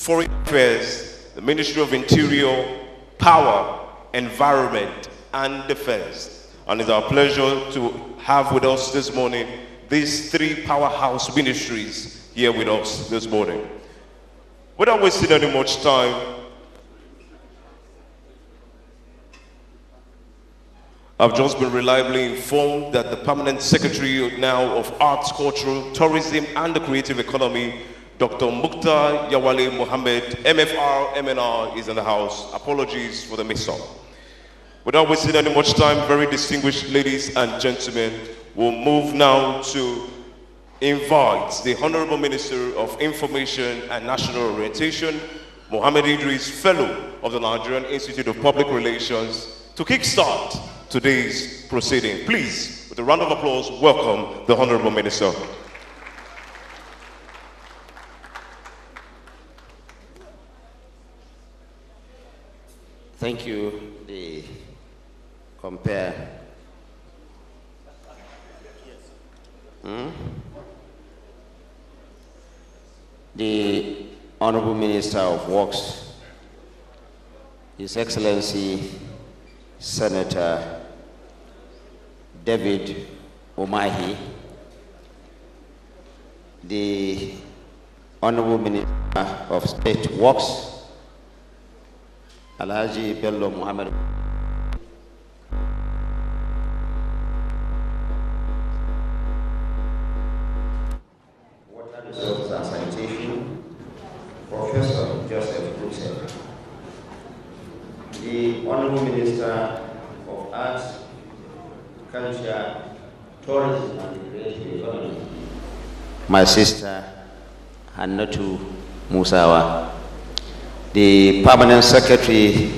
Foreign Affairs, the Ministry of Interior, Power, Environment, and Defense. And it's our pleasure to have with us this morning these three powerhouse ministries here with us this morning. Without wasting any much time, I've just been reliably informed that the Permanent Secretary now of Arts, Cultural, Tourism, and the Creative Economy, Dr. Mukhtar Yawale Mohammed, MFR, MNR, is in the house. Apologies for the mix-up. Without wasting any much time, very distinguished ladies and gentlemen, we'll move now to invite the Honorable Minister of Information and National Orientation, Mohammed Idris, Fellow of the Nigerian Institute of Public Relations, to kickstart today's proceeding. Please, with a round of applause, welcome the Honorable Minister. Thank you, the compare. The Honorable Minister of Works, His Excellency Senator David Umahi, the Honorable Minister of State Works, Alhaji Bello Muhammad, Water Resources and Sanitation, Professor Joseph Bruxelles, the Honorable Minister of Arts, Culture, Tourism and the Creative Economy, my sister Hannatu Musawa, the Permanent Secretary,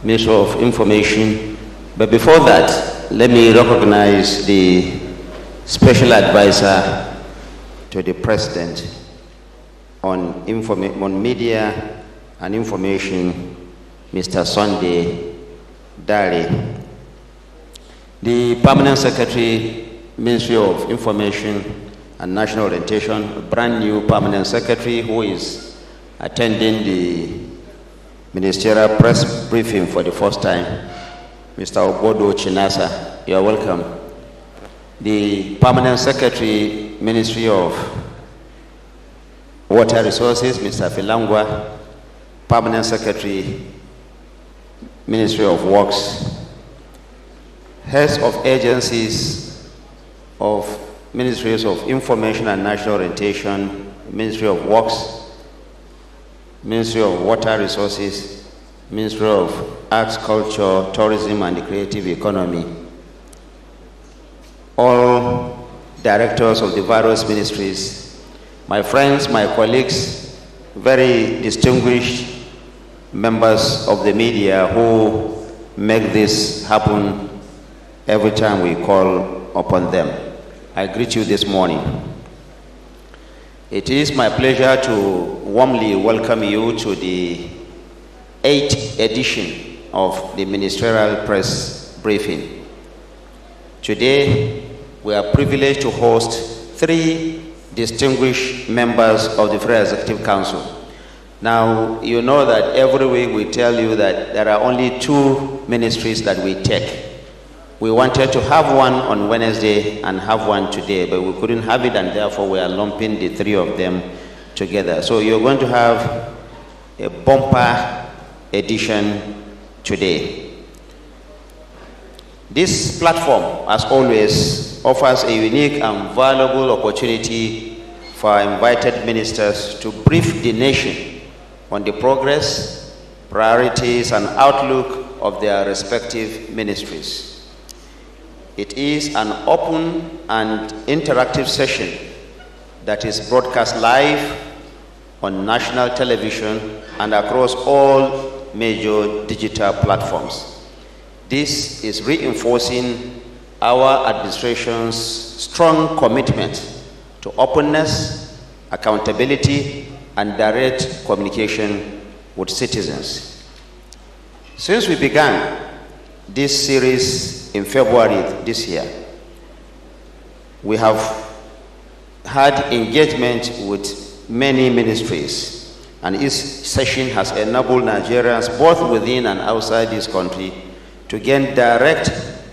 Minister of Information. But before that, let me recognize the Special Advisor to the President on Media and Information, Mr. Sunday Dare. The Permanent Secretary, Ministry of Information and National Orientation, a brand new Permanent Secretary who is attending the Ministerial press briefing for the first time, Mr. Obodo Chinasa. You are welcome. The Permanent Secretary, Ministry of Water Resources, Mr. Filangwa. Permanent Secretary, Ministry of Works. Heads of agencies of Ministries of Information and National Orientation, Ministry of Works, Ministry of Water Resources, Ministry of Arts, Culture, Tourism, and the Creative Economy. All directors of the various ministries, my friends, my colleagues, very distinguished members of the media who make this happen every time we call upon them. I greet you this morning. It is my pleasure to warmly welcome you to the 8th edition of the Ministerial Press Briefing. Today, we are privileged to host 3 distinguished members of the Federal Executive Council. Now, you know that every week we tell you that there are only 2 ministries that we take. We wanted to have one on Wednesday and have one today, but we couldn't have it, and therefore we are lumping the 3 of them together. So you're going to have a bumper edition today. This platform, as always, offers a unique and valuable opportunity for our invited ministers to brief the nation on the progress, priorities, and outlook of their respective ministries. It is an open and interactive session that is broadcast live on national television and across all major digital platforms. This is reinforcing our administration's strong commitment to openness, accountability, and direct communication with citizens. Since we began this series in February this year, we have had engagement with many ministries and its session has enabled Nigerians both within and outside this country to gain direct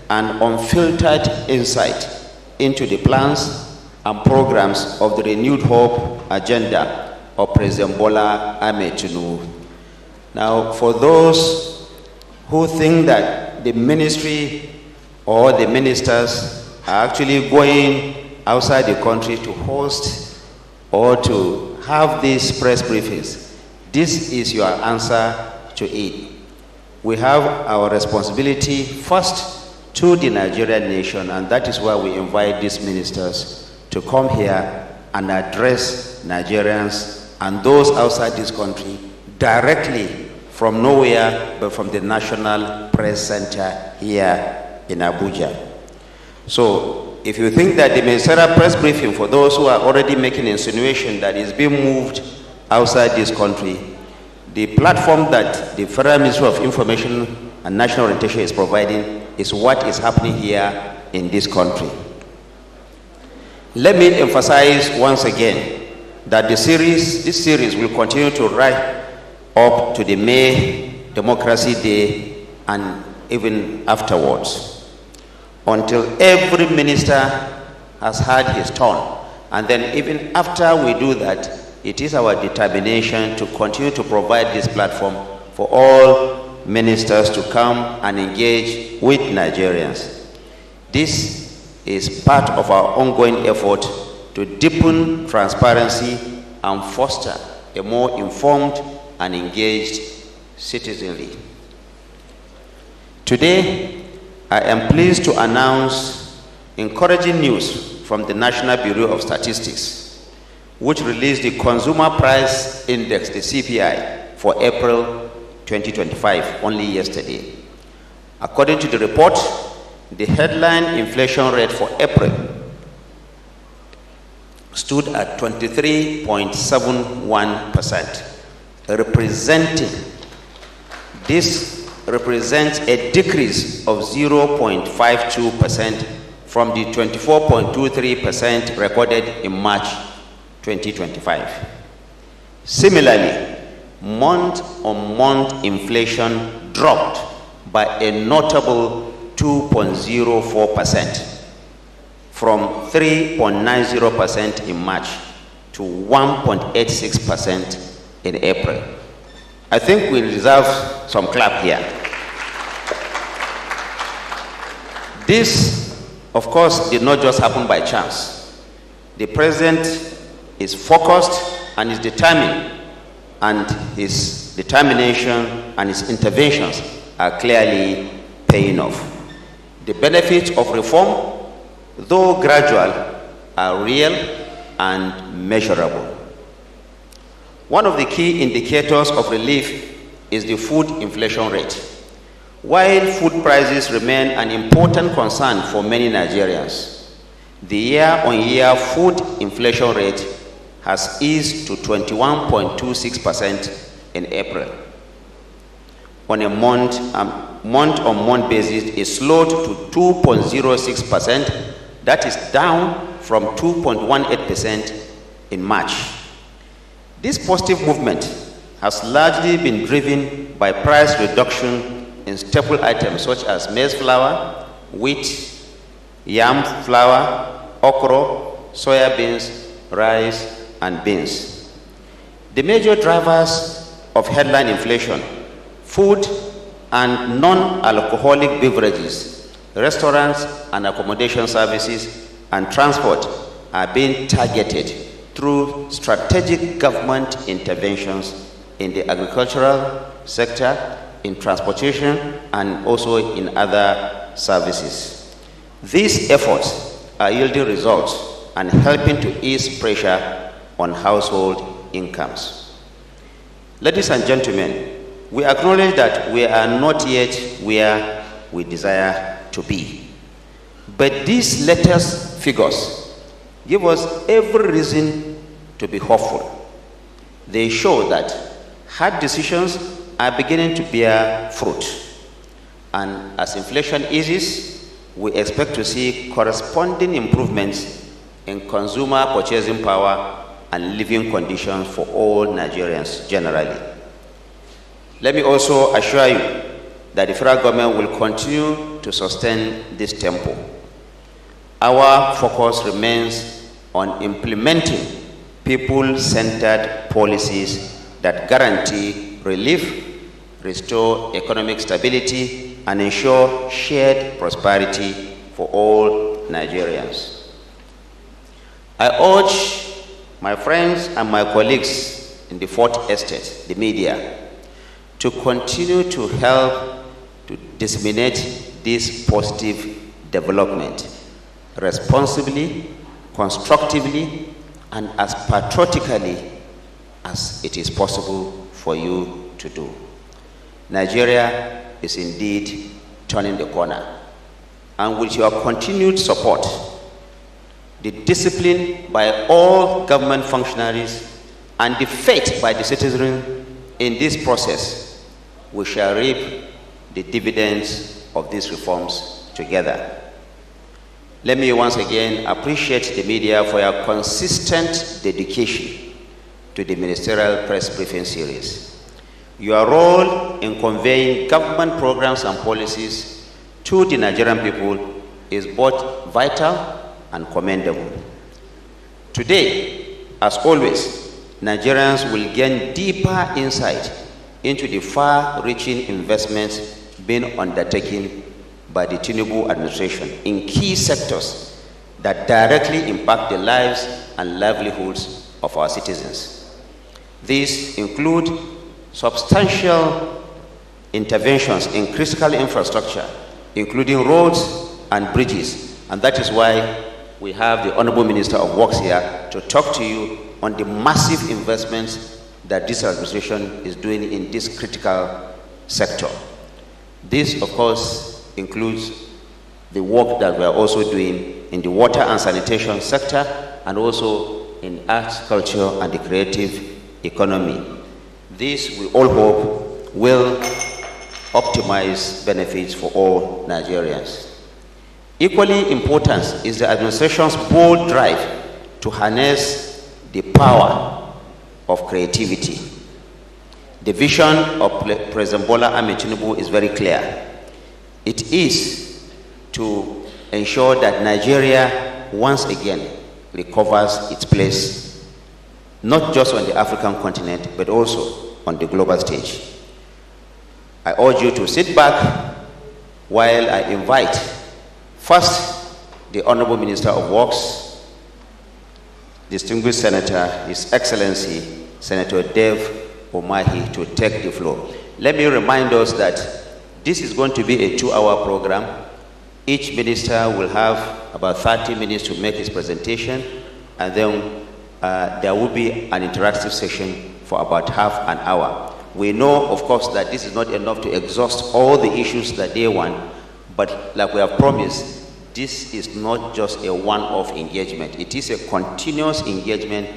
and unfiltered insight into the plans and programs of the renewed hope agenda of President Bola Ahmed Tinubu. Now, for those who think that the ministry or the ministers are actually going outside the country to host or to have these press briefings, this is your answer to it. We have our responsibility first to the Nigerian nation, and that is why we invite these ministers to come here and address Nigerians and those outside this country directly from nowhere but from the National Press Center here in Abuja. So if you think that the ministerial press briefing, for those who are already making insinuation that is being moved outside this country, the platform that the Federal Ministry of Information and National Orientation is providing is what is happening here in this country. Let me emphasize once again that this series will continue to right up to the May Democracy Day and even afterwards, until every minister has had his turn. And then even after we do that, it is our determination to continue to provide this platform for all ministers to come and engage with Nigerians. This is part of our ongoing effort to deepen transparency and foster a more informed and engaged citizenry. Today, I am pleased to announce encouraging news from the National Bureau of Statistics, which released the Consumer Price Index, the CPI, for April 2025, only yesterday. According to the report, the headline inflation rate for April stood at 23.71%, This represents a decrease of 0.52% from the 24.23% recorded in March 2025. Similarly, month-on-month inflation dropped by a notable 2.04% from 3.90% in March to 1.86% in April. I think we deserve some clap here. This, of course, did not just happen by chance. The president is focused and is determined, and his determination and his interventions are clearly paying off. The benefits of reform, though gradual, are real and measurable. One of the key indicators of relief is the food inflation rate. While food prices remain an important concern for many Nigerians, the year-on-year food inflation rate has eased to 21.26% in April. On a month-on-month basis, it slowed to 2.06%. That is down from 2.18% in March. This positive movement has largely been driven by price reduction in staple items such as maize flour, wheat, yam flour, okra, soya beans, rice, and beans. The major drivers of headline inflation, food and non-alcoholic beverages, restaurants and accommodation services, and transport are being targeted through strategic government interventions in the agricultural sector, in transportation, and also in other services. These efforts are yielding results and helping to ease pressure on household incomes. Ladies and gentlemen, we acknowledge that we are not yet where we desire to be. But these latest figures give us every reason to be hopeful. They show that hard decisions are beginning to bear fruit. And as inflation eases, we expect to see corresponding improvements in consumer purchasing power and living conditions for all Nigerians generally. Let me also assure you that the federal government will continue to sustain this tempo. Our focus remains on implementing people-centered policies that guarantee relief, restore economic stability, and ensure shared prosperity for all Nigerians. I urge my friends and my colleagues in the fourth estate, the media, to continue to help to disseminate this positive development responsibly, constructively, and as patriotically as it is possible for you to do. Nigeria is indeed turning the corner, and with your continued support, the discipline by all government functionaries, and the faith by the citizenry in this process, we shall reap the dividends of these reforms together. Let me once again appreciate the media for your consistent dedication to the Ministerial Press Briefing Series. Your role in conveying government programs and policies to the Nigerian people is both vital and commendable. Today, as always, Nigerians will gain deeper insight into the far-reaching investments being undertaken by the Tinubu administration in key sectors that directly impact the lives and livelihoods of our citizens. These include substantial interventions in critical infrastructure, including roads and bridges, and that is why we have the Honorable Minister of Works here to talk to you on the massive investments that this administration is doing in this critical sector. This, of course, includes the work that we are also doing in the water and sanitation sector, and also in arts, culture, and the creative economy. This, we all hope, will optimize benefits for all Nigerians. Equally important is the administration's bold drive to harness the power of creativity. The vision of President Bola Ahmed Tinubu is very clear. It is to ensure that Nigeria once again recovers its place, not just on the African continent, but also on the global stage. I urge you to sit back while I invite first the Honorable Minister of Works, distinguished Senator, His Excellency, Senator Dave Umahi, to take the floor. Let me remind us that this is going to be a 2-hour program. Each minister will have about 30 minutes to make his presentation, and then there will be an interactive session for about half an hour. We know, of course, that this is not enough to exhaust all the issues that they want, but like we have promised, this is not just a one-off engagement. It is a continuous engagement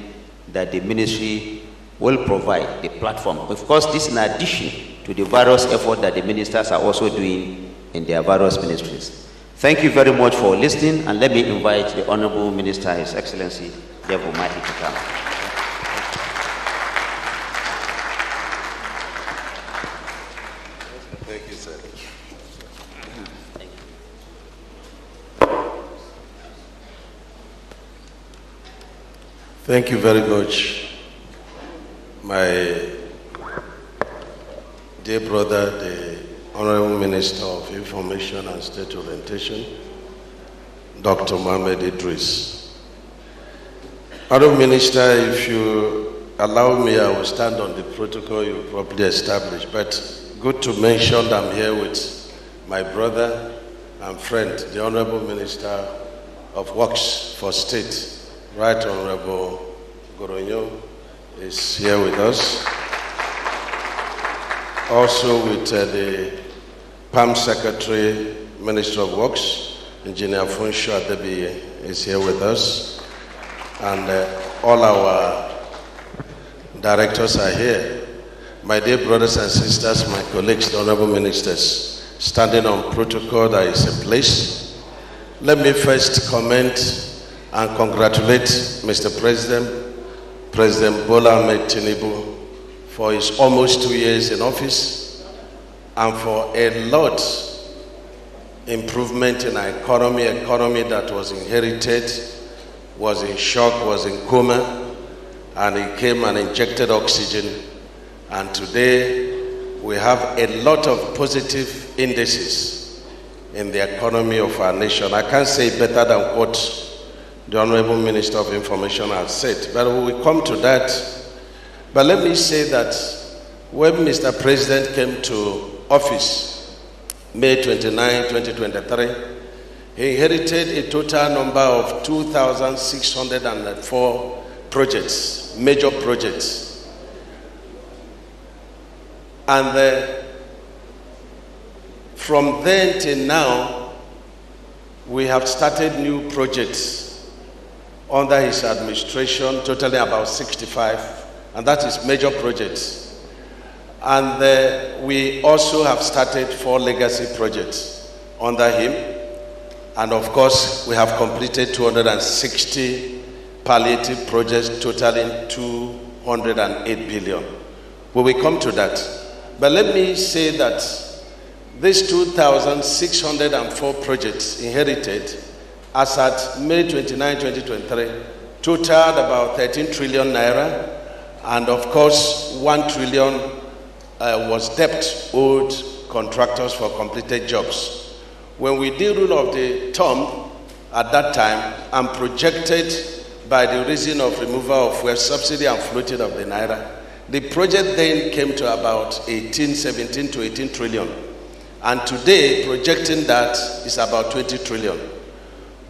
that the ministry will provide the platform. Of course, this is in addition to the various efforts that the ministers are also doing in their various ministries. Thank you very much for listening, and let me invite the Honorable Minister, His Excellency, Dave Umahi, to come. Thank you, sir. Thank you very much, my dear brother, the Honorable Minister of Information and State Orientation, Dr. Mohammed Idris. Honorable Minister, if you allow me, I will stand on the protocol you properly established, but good to mention that I'm here with my brother and friend, the Honorable Minister of Works for State, Right Honorable Goronyo is here with us. Also with the PAM Secretary, Minister of Works, Engineer Funsho Adebiye is here with us. And all our directors are here. My dear brothers and sisters, my colleagues, the honorable ministers, standing on protocol that is in place. Let me first comment and congratulate Mr. President, President Bola Ahmed Tinubu for his almost 2 years in office and for a lot improvement in our economy that was inherited, was in shock, was in coma, and he came and injected oxygen. And today we have a lot of positive indices in the economy of our nation. I can't say better than what the Honorable Minister of Information has said, but we will come to that. But let me say that when Mr. President came to office, May 29, 2023, he inherited a total number of 2,604 projects, major projects. And from then till now, we have started new projects under his administration, totally about 65, and that is major projects. And we also have started 4 legacy projects under him. And of course, we have completed 260 palliative projects totaling 208 billion. We will come to that. But let me say that these 2,604 projects inherited as at May 29, 2023, totaled about 13 trillion naira, and of course, 1 trillion was debt owed contractors for completed jobs. When we did rule of the term at that time and projected by the reason of removal of fuel subsidy and floating of the naira, the project then came to about 17 to 18 trillion. And today, projecting that is about 20 trillion.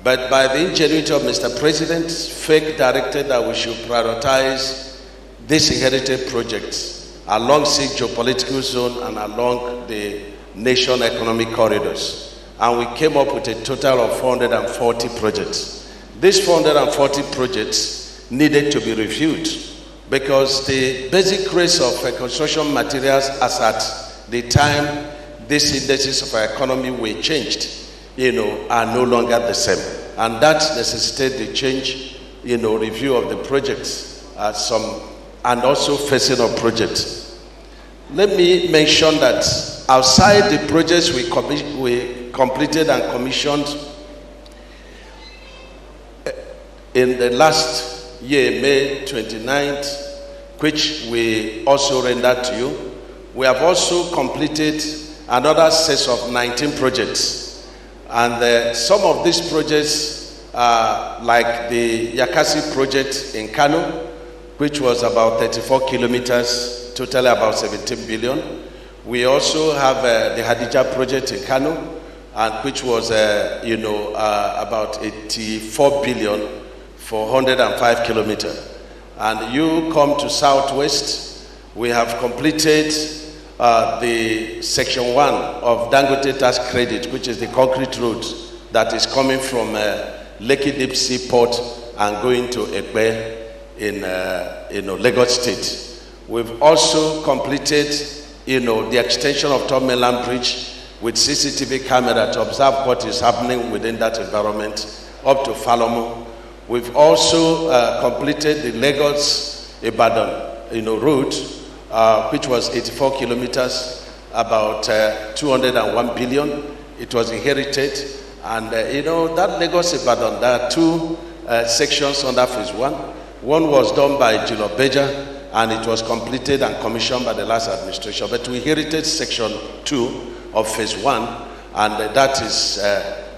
But by the ingenuity of Mr. President, FAKE directed that we should prioritize these inherited projects along the geopolitical zone and along the nation economic corridors. And we came up with a total of 440 projects. These 440 projects needed to be reviewed because the basic rates of construction materials as at the time these indices of our economy were changed, are no longer the same. And that necessitated the change, review of the projects, and also facing of projects. Let me mention that outside the projects we completed and commissioned in the last year, May 29th, which we also rendered to you, we have also completed another set of 19 projects. And some of these projects are like the Yakasi project in Kano, which was about 34 kilometers, totally about 17 billion. We also have the Hadija project in Kano, and which was, about 84 billion for 105 kilometers. And you come to Southwest, we have completed the section 1 of Dangote tax credit, which is the concrete road that is coming from Lekki Deep Sea Port and going to Ekpe in Lagos State. We've also completed the extension of Third Mainland Bridge with CCTV camera to observe what is happening within that environment up to Falomo. We've also completed the Lagos-Ibadan route, which was 84 kilometers, about 201 billion. It was inherited. And, that Lagos-Ibadan, there are 2 sections under phase 1. One was done by Jilo Beja, and it was completed and commissioned by the last administration. But we inherited section 2 of phase 1, and that is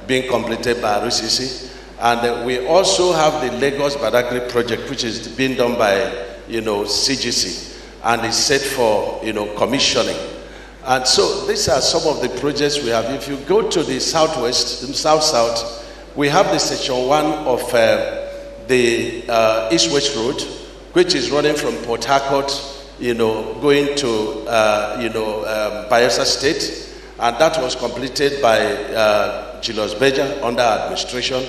being completed by RCC. And we also have the Lagos-Badagry project, which is being done by, CGC. And is set for commissioning. And so these are some of the projects we have. If you go to the southwest, south, we have the section 1 of the east-west road, which is running from Port Harcourt, going to Bayelsa State, and that was completed by Julius Beja under administration.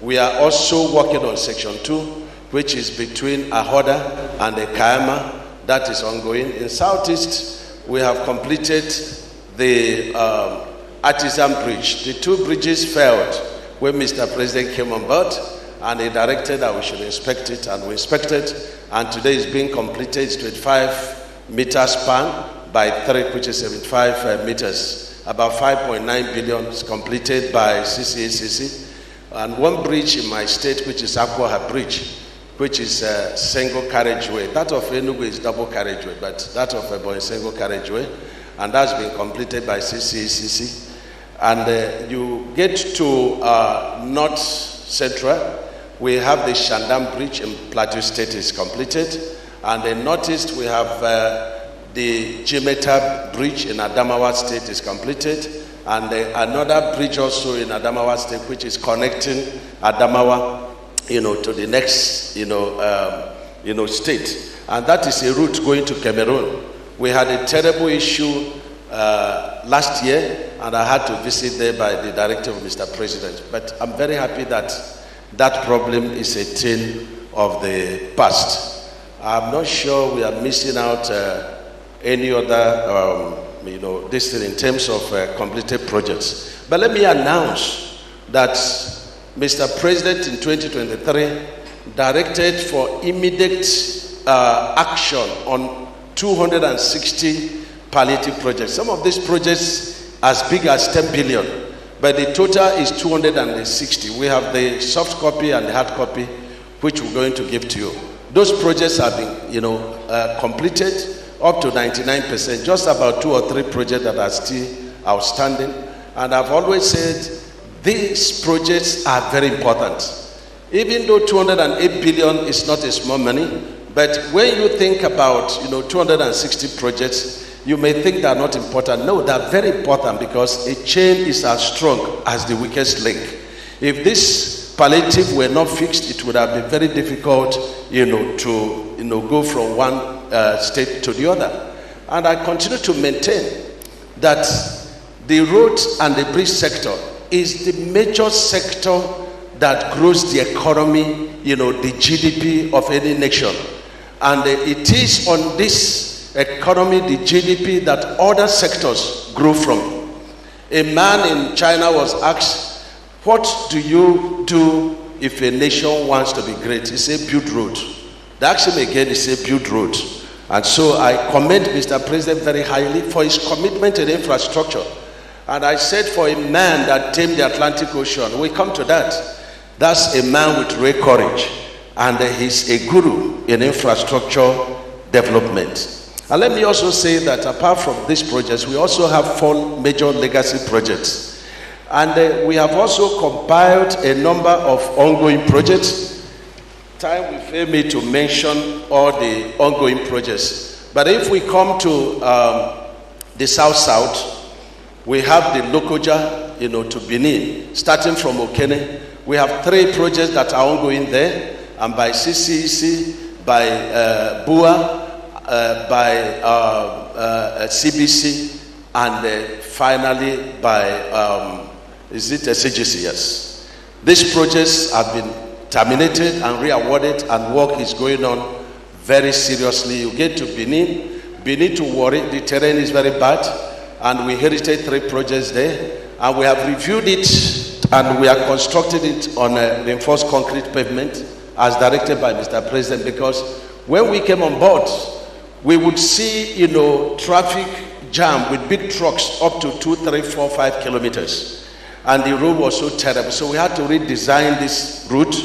We are also working on section 2, which is between Ahoda and Ekayama. That is ongoing. In Southeast, we have completed the Artisan Bridge. The 2 bridges failed when Mr. President came on board, and he directed that we should inspect it, and we inspected, and today it's being completed. It's 25 meter span by 3, which is 75 meters. About 5.9 billion is completed by CCACC. And one bridge in my state, which is Abuja Bridge, which is a single carriageway. That of Enugu is double carriageway, but that of Ebo is single carriageway. And that's been completed by CCACC. And you get to North Central, we have the Shandam Bridge in Plateau State is completed. And in Northeast, we have the Jimeta Bridge in Adamawa State is completed. And another bridge also in Adamawa State, which is connecting Adamawa, to the next, state. And that is a route going to Cameroon. We had a terrible issue last year, and I had to visit there by the directive of Mr. President. But I'm very happy that that problem is a thing of the past. I'm not sure we are missing out any other, this thing in terms of completed projects. But let me announce that Mr. President in 2023 directed for immediate action on 260 palliative projects. Some of these projects as big as 10 billion, but the total is 260. We have the soft copy and the hard copy, which we're going to give to you. Those projects have been, completed up to 99%. Just about 2 or 3 projects that are still outstanding. And I've always said these projects are very important. Even though 208 billion is not a small money, but when you think about 260 projects, you may think they're not important. No, they're very important, because a chain is as strong as the weakest link. If this palliative were not fixed, it would have been very difficult to go from one state to the other. And I continue to maintain that the road and the bridge sector is the major sector that grows the economy, the GDP of any nation. And it is on this economy, the GDP, that other sectors grow from. A man in China was asked, what do you do if a nation wants to be great? He said, build road. They asked him again, he said, build road. And so I commend Mr. President very highly for his commitment in infrastructure. And I said, for a man that tamed the Atlantic Ocean, we come to that. That's a man with rare courage. And he's a guru in infrastructure development. And let me also say that apart from these projects, we also have 4 major legacy projects. And we have also compiled a number of ongoing projects. Time will fail me to mention all the ongoing projects. But if we come to the South-South, we have the Lokoja, to Benin, starting from Okene. We have 3 projects that are ongoing there, and by CCEC, by BUA, by CBC, and finally by, CGC, yes. These projects have been terminated and re-awarded, and work is going on very seriously. You get to Benin to Warri, the terrain is very bad, and we inherited 3 projects there, and we have reviewed it, and we are constructing it on a reinforced concrete pavement as directed by Mr. President, because when we came on board, we would see, traffic jam with big trucks up to 2, 3, 4, 5 kilometers. And the road was so terrible. So we had to redesign this route,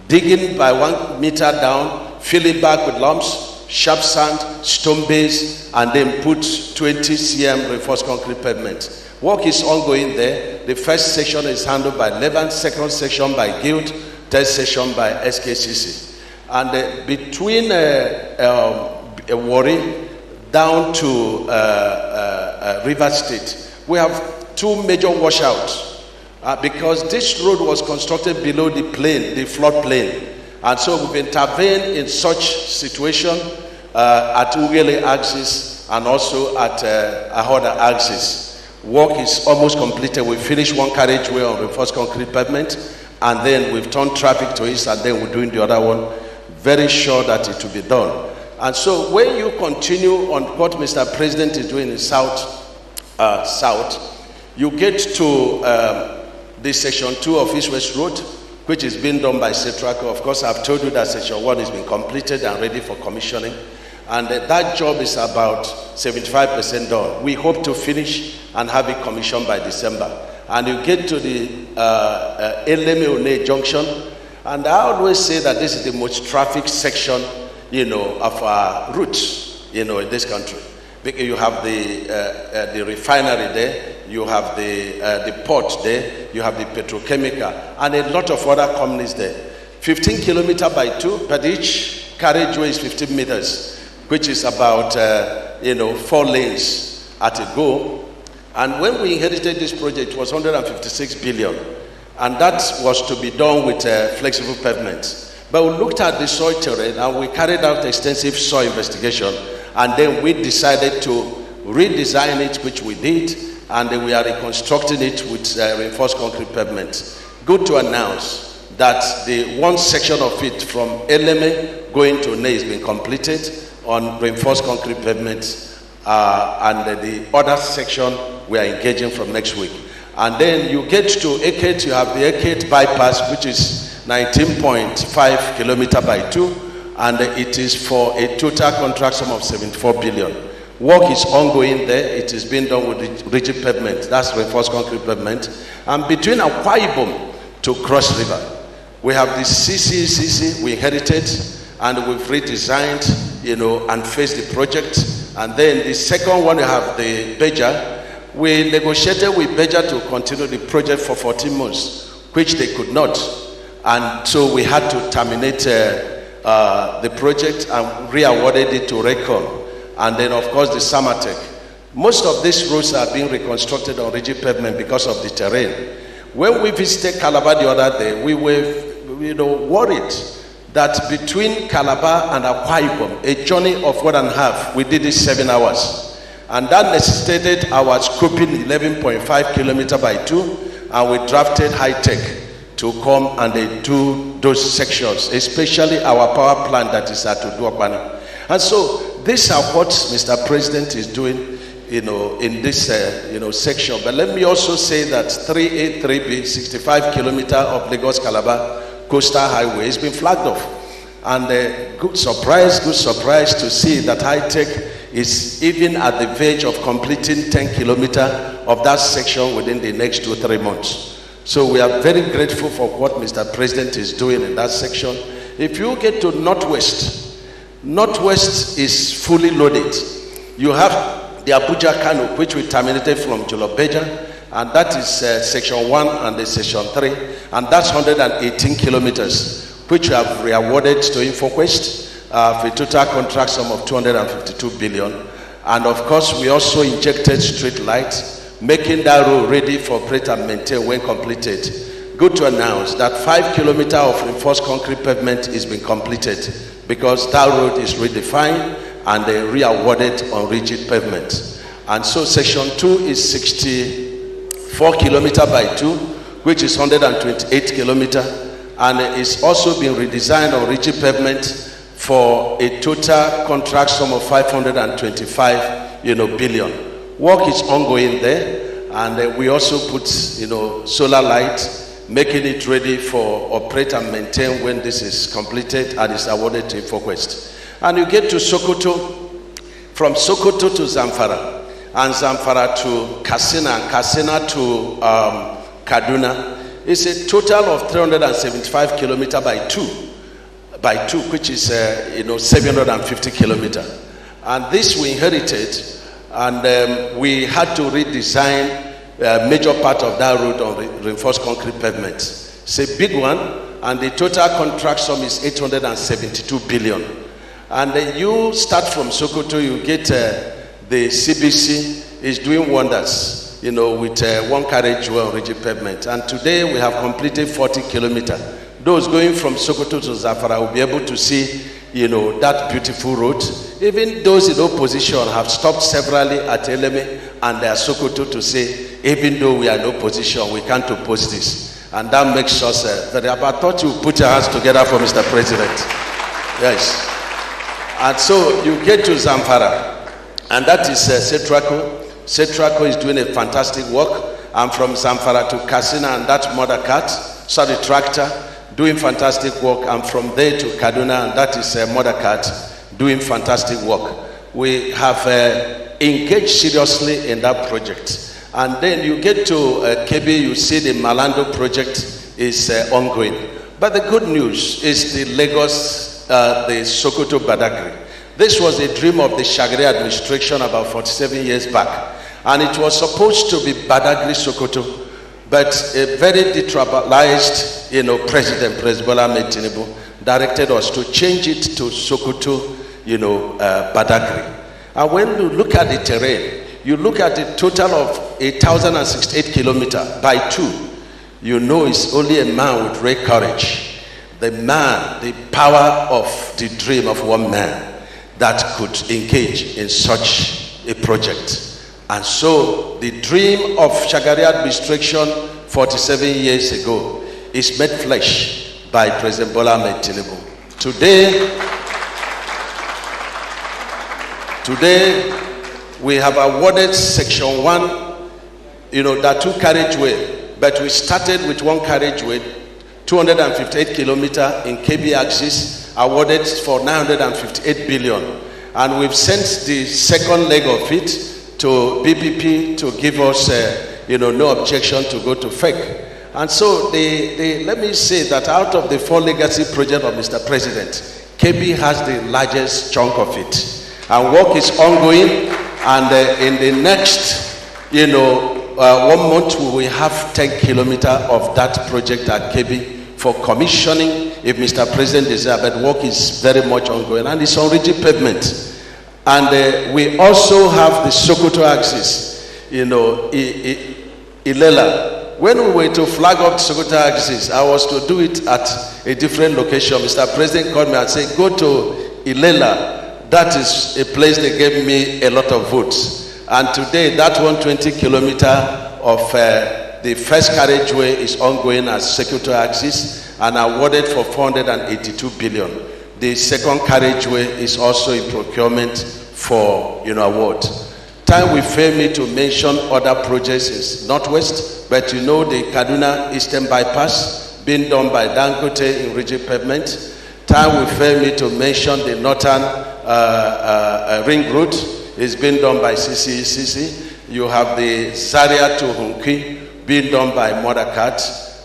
digging by 1 meter down, fill it back with lumps, sharp sand, stone base, and then put 20 cm reinforced concrete pavement. Work is ongoing there. The first section is handled by Levant, second section by Guild, third section by SKCC. And between Warri down to River State, we have 2 major washouts because this road was constructed below the plain, the flood plain. And so we've intervened in such situation at Ugele axis and also at Ahoda axis. Work is almost completed. We finished 1 carriageway on reinforced concrete pavement, and then we've turned traffic to it, and then we're doing the other one. Very sure that it will be done. And so when you continue on what Mr. President is doing in South, you get to the section 2 of East West Road, which is being done by Setraco. Of course, I've told you that section 1 has been completed and ready for commissioning. And that job is about 75% done. We hope to finish and have it commissioned by December. And you get to the Eleme-One junction, and I always say that this is the most traffic section, of our routes, in this country. Because you have the refinery there, you have the port there, you have the petrochemical, and a lot of other companies there. 15 kilometers by 2, but each carriageway is 15 meters, which is about 4 lanes at a go. And when we inherited this project, it was 156 billion, and that was to be done with flexible pavement. But we looked at the soil terrain and we carried out extensive soil investigation, and then we decided to redesign it, which we did, and we are reconstructing it with reinforced concrete pavement. Good to announce that the one section of it from Eleme going to Ne has been completed on reinforced concrete pavement, and the other section we are engaging from next week. And then you get to Eket, you have the Eket bypass, which is 19.5 kilometers by 2, and it is for a total contract sum of 74 billion. Work is ongoing there. It is being done with rigid pavement, that's reinforced concrete pavement. And between Akwa Ibom to Cross River, we have the CCCC we inherited, and we've redesigned, and faced the project. And then the second one, you have the Beja. We negotiated with Beja to continue the project for 14 months, which they could not. And so we had to terminate the project and re-awarded it to Recon. And then, of course, the Samatec. Most of these roads are being reconstructed on rigid pavement because of the terrain. When we visited Calabar the other day, we were worried that between Calabar and Akwa Ibom, a journey of 1.5, we did it 7 hours. And that necessitated our scoping 11.5 kilometers by 2, and we drafted high-tech to come and they do those sections, especially our power plant that is at Uduakwana. And so these are what Mr. President is doing, in this, section. But let me also say that 3A3B, 65 kilometers of Lagos-Calabar coastal highway has been flagged off. And good surprise to see that high-tech is even at the verge of completing 10 kilometers of that section within the next 2-3 months. So we are very grateful for what Mr. President is doing in that section. If you get to Northwest, Northwest is fully loaded. You have the Abuja Kano, which we terminated from Jolobeja, and that is section 1 and the section 3, and that's 118 kilometers, which we have re-awarded to InfoQuest for a total contract sum of 252 billion. And of course, we also injected street lights, making that road ready for operate and maintain when completed. Good to announce that 5 kilometers of reinforced concrete pavement is being completed because that road is redefined and re-awarded on rigid pavement. And so section 2 is 64 kilometers by 2, which is 128 kilometers, and it's also been redesigned on rigid pavement for a total contract sum of 525 billion. Work is ongoing there, and we also put solar light, making it ready for operate and maintain when this is completed and is awarded to InfoQuest. And you get to Sokoto, from Sokoto to Zamfara, and Zamfara to Katsina, and Katsina to Kaduna. It's a total of 375 kilometers by 2, which is 750 kilometers. And this we inherited, and we had to redesign a major part of that road on reinforced concrete pavement. It's a big one, and the total contract sum is 872 billion. And then you start from Sokoto, you get the CBC is doing wonders, with one carriageway on rigid pavement. And today we have completed 40 kilometers. Those going from Sokoto to Zamfara will be able to see, that beautiful road. Even those in opposition have stopped severally at Eleme and Sokoto to say, even though we are in opposition, we can't oppose this. And that makes us very happy. I thought you put your hands together for Mr. President. Yes. And so you get to Zamfara, and that is Setraco. Setraco is doing a fantastic work. And from Zamfara to Katsina, and that tractor, doing fantastic work, and from there to Kaduna, and that is Mothercat, doing fantastic work. We have engaged seriously in that project. And then you get to Kebbi, you see the Malando project is ongoing. But the good news is the Lagos, the Sokoto Badagry. This was a dream of the Shagari administration about 47 years back. And it was supposed to be Badagry Sokoto, but a very detribalized, President Bola Ahmed Tinubu directed us to change it to Sokoto, Badagry. And when you look at the terrain, you look at the total of 1,068 kilometers by 2, it's only a man with great courage. The man, the power of the dream of one man that could engage in such a project. And so the dream of Shagari administration 47 years ago is made flesh by President Bola Ahmed Tinubu. Today, we have awarded Section 1, that 2 carriageway, but we started with 1 carriageway, 258 kilometers in KB axis, awarded for 958 billion. And we've sent the second leg of it to BPP to give us, no objection to go to FEC. And so let me say that out of the 4 legacy projects of Mr. President, KB has the largest chunk of it. And work is ongoing, and in the next, 1 month we will have 10 kilometers of that project at KB for commissioning if Mr. President desires, but work is very much ongoing, and it's on rigid pavement. And we also have the Sokoto axis, Ilela. When we were to flag up the Sokoto axis, I was to do it at a different location. Mr. President called me and said, go to Ilela. That is a place they gave me a lot of votes. And today, that 120 kilometers of the first carriageway is ongoing as Sokoto axis and awarded for 482 billion. The second carriageway is also in procurement for award. Time will fail me to mention other projects in Northwest, but the Kaduna Eastern Bypass being done by Dangote in rigid pavement. Time will fail me to mention the Northern Ring Road is being done by CCECC. You have the Zaria to Hunki being done by Mothercat,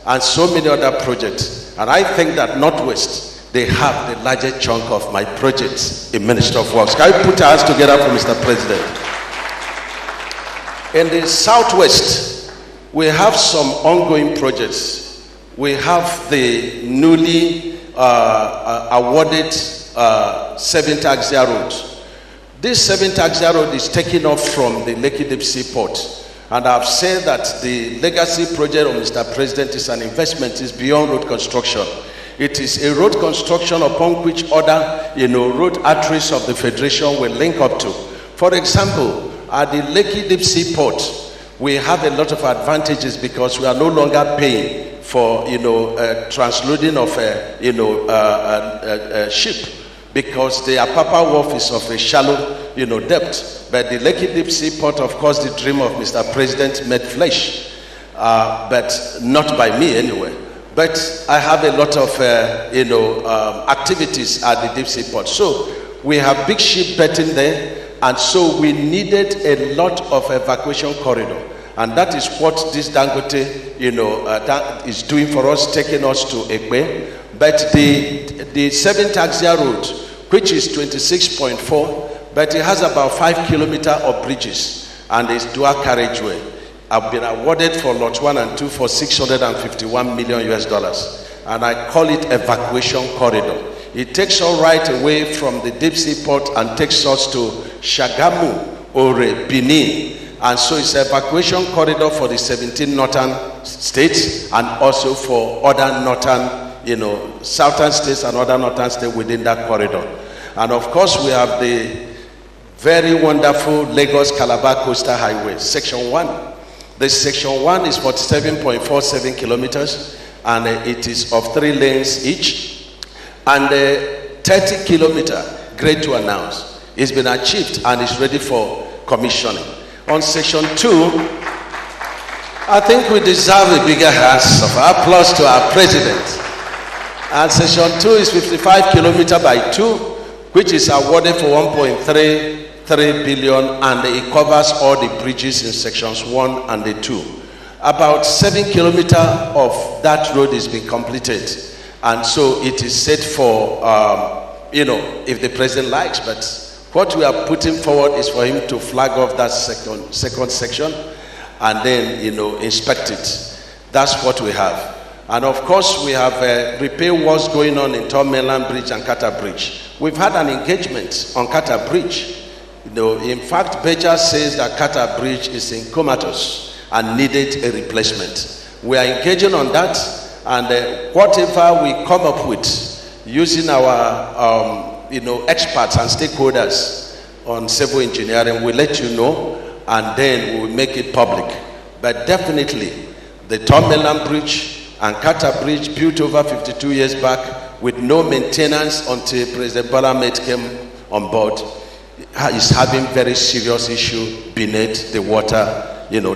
and so many other projects. And I think that Northwest, they have the largest chunk of my projects in Ministry of Works. Can we put our hands together for Mr. President? In the Southwest, we have some ongoing projects. We have the newly awarded 7th Axia Road. This 7th Axia Road is taken off from the Lekki Deep Sea Port. And I've said that the legacy project of Mr. President is an investment, is beyond road construction. It is a road construction upon which other, road arteries of the Federation will link up to. For example, at the Lekki Deep Sea Port, we have a lot of advantages because we are no longer paying for, transloading of a ship, because the Apapa Wharf is of a shallow, depth. But the Lekki Deep Sea Port, of course, the dream of Mr. President made flesh, but not by me anyway. But I have a lot of, activities at the Deep Sea Port. So we have big ship betting there, and so we needed a lot of evacuation corridor. And that is what this Dangote, that is doing for us, taking us to Ekpe. But the 7th Axia Road, which is 26.4, but it has about 5 kilometers of bridges and it's dual carriageway. I've been awarded for Lot 1 and 2 for $651 million US. And I call it evacuation corridor. It takes us right away from the Deep Sea Port and takes us to Shagamu, Ore, Benin. And so it's an evacuation corridor for the 17 northern states and also for other northern, southern states and other northern states within that corridor. And of course, we have the very wonderful Lagos-Calabar Coastal Highway, Section 1. The Section 1 is 47.47 kilometers, and it is of 3 lanes each. And 30 kilometers, great to announce, it's been achieved and is ready for commissioning. On Section 2, I think we deserve a bigger hands of applause to our president. And section 2 is 55 kilometers by 2, which is awarded for 1.33 billion, and it covers all the bridges in sections 1 and 2. About 7 kilometers of that road is being completed, and so it is set for, if the president likes, but what we are putting forward is for him to flag off that second section and then, inspect it. That's what we have. And of course, we have repair works going on in Tom Mainland Bridge and Carter Bridge. We've had an engagement on Carter Bridge. In fact, Beja says that Carter Bridge is in comatose and needed a replacement. We are engaging on that, and whatever we come up with, using our experts and stakeholders on civil engineering, we'll let you know, and then we'll make it public. But definitely, the Tom Mainland Bridge and Carter Bridge, built over 52 years back with no maintenance until President Bola Ahmed came on board, is having very serious issue beneath the water,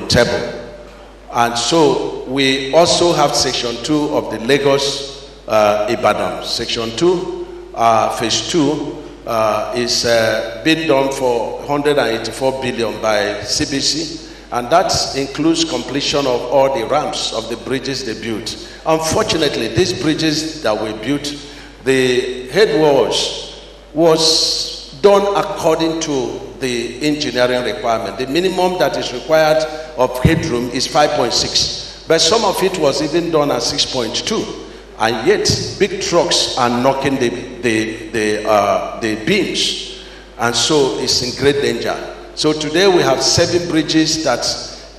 table. And so we also have section 2 of the Lagos Ibadan. Section 2, phase 2 is being done for 184 billion by CBC. And that includes completion of all the ramps of the bridges they built. Unfortunately, these bridges that we built, the head walls was done according to the engineering requirement. The minimum that is required of headroom is 5.6, but some of it was even done at 6.2, and yet big trucks are knocking the beams, and so it's in great danger. So today we have 7 bridges that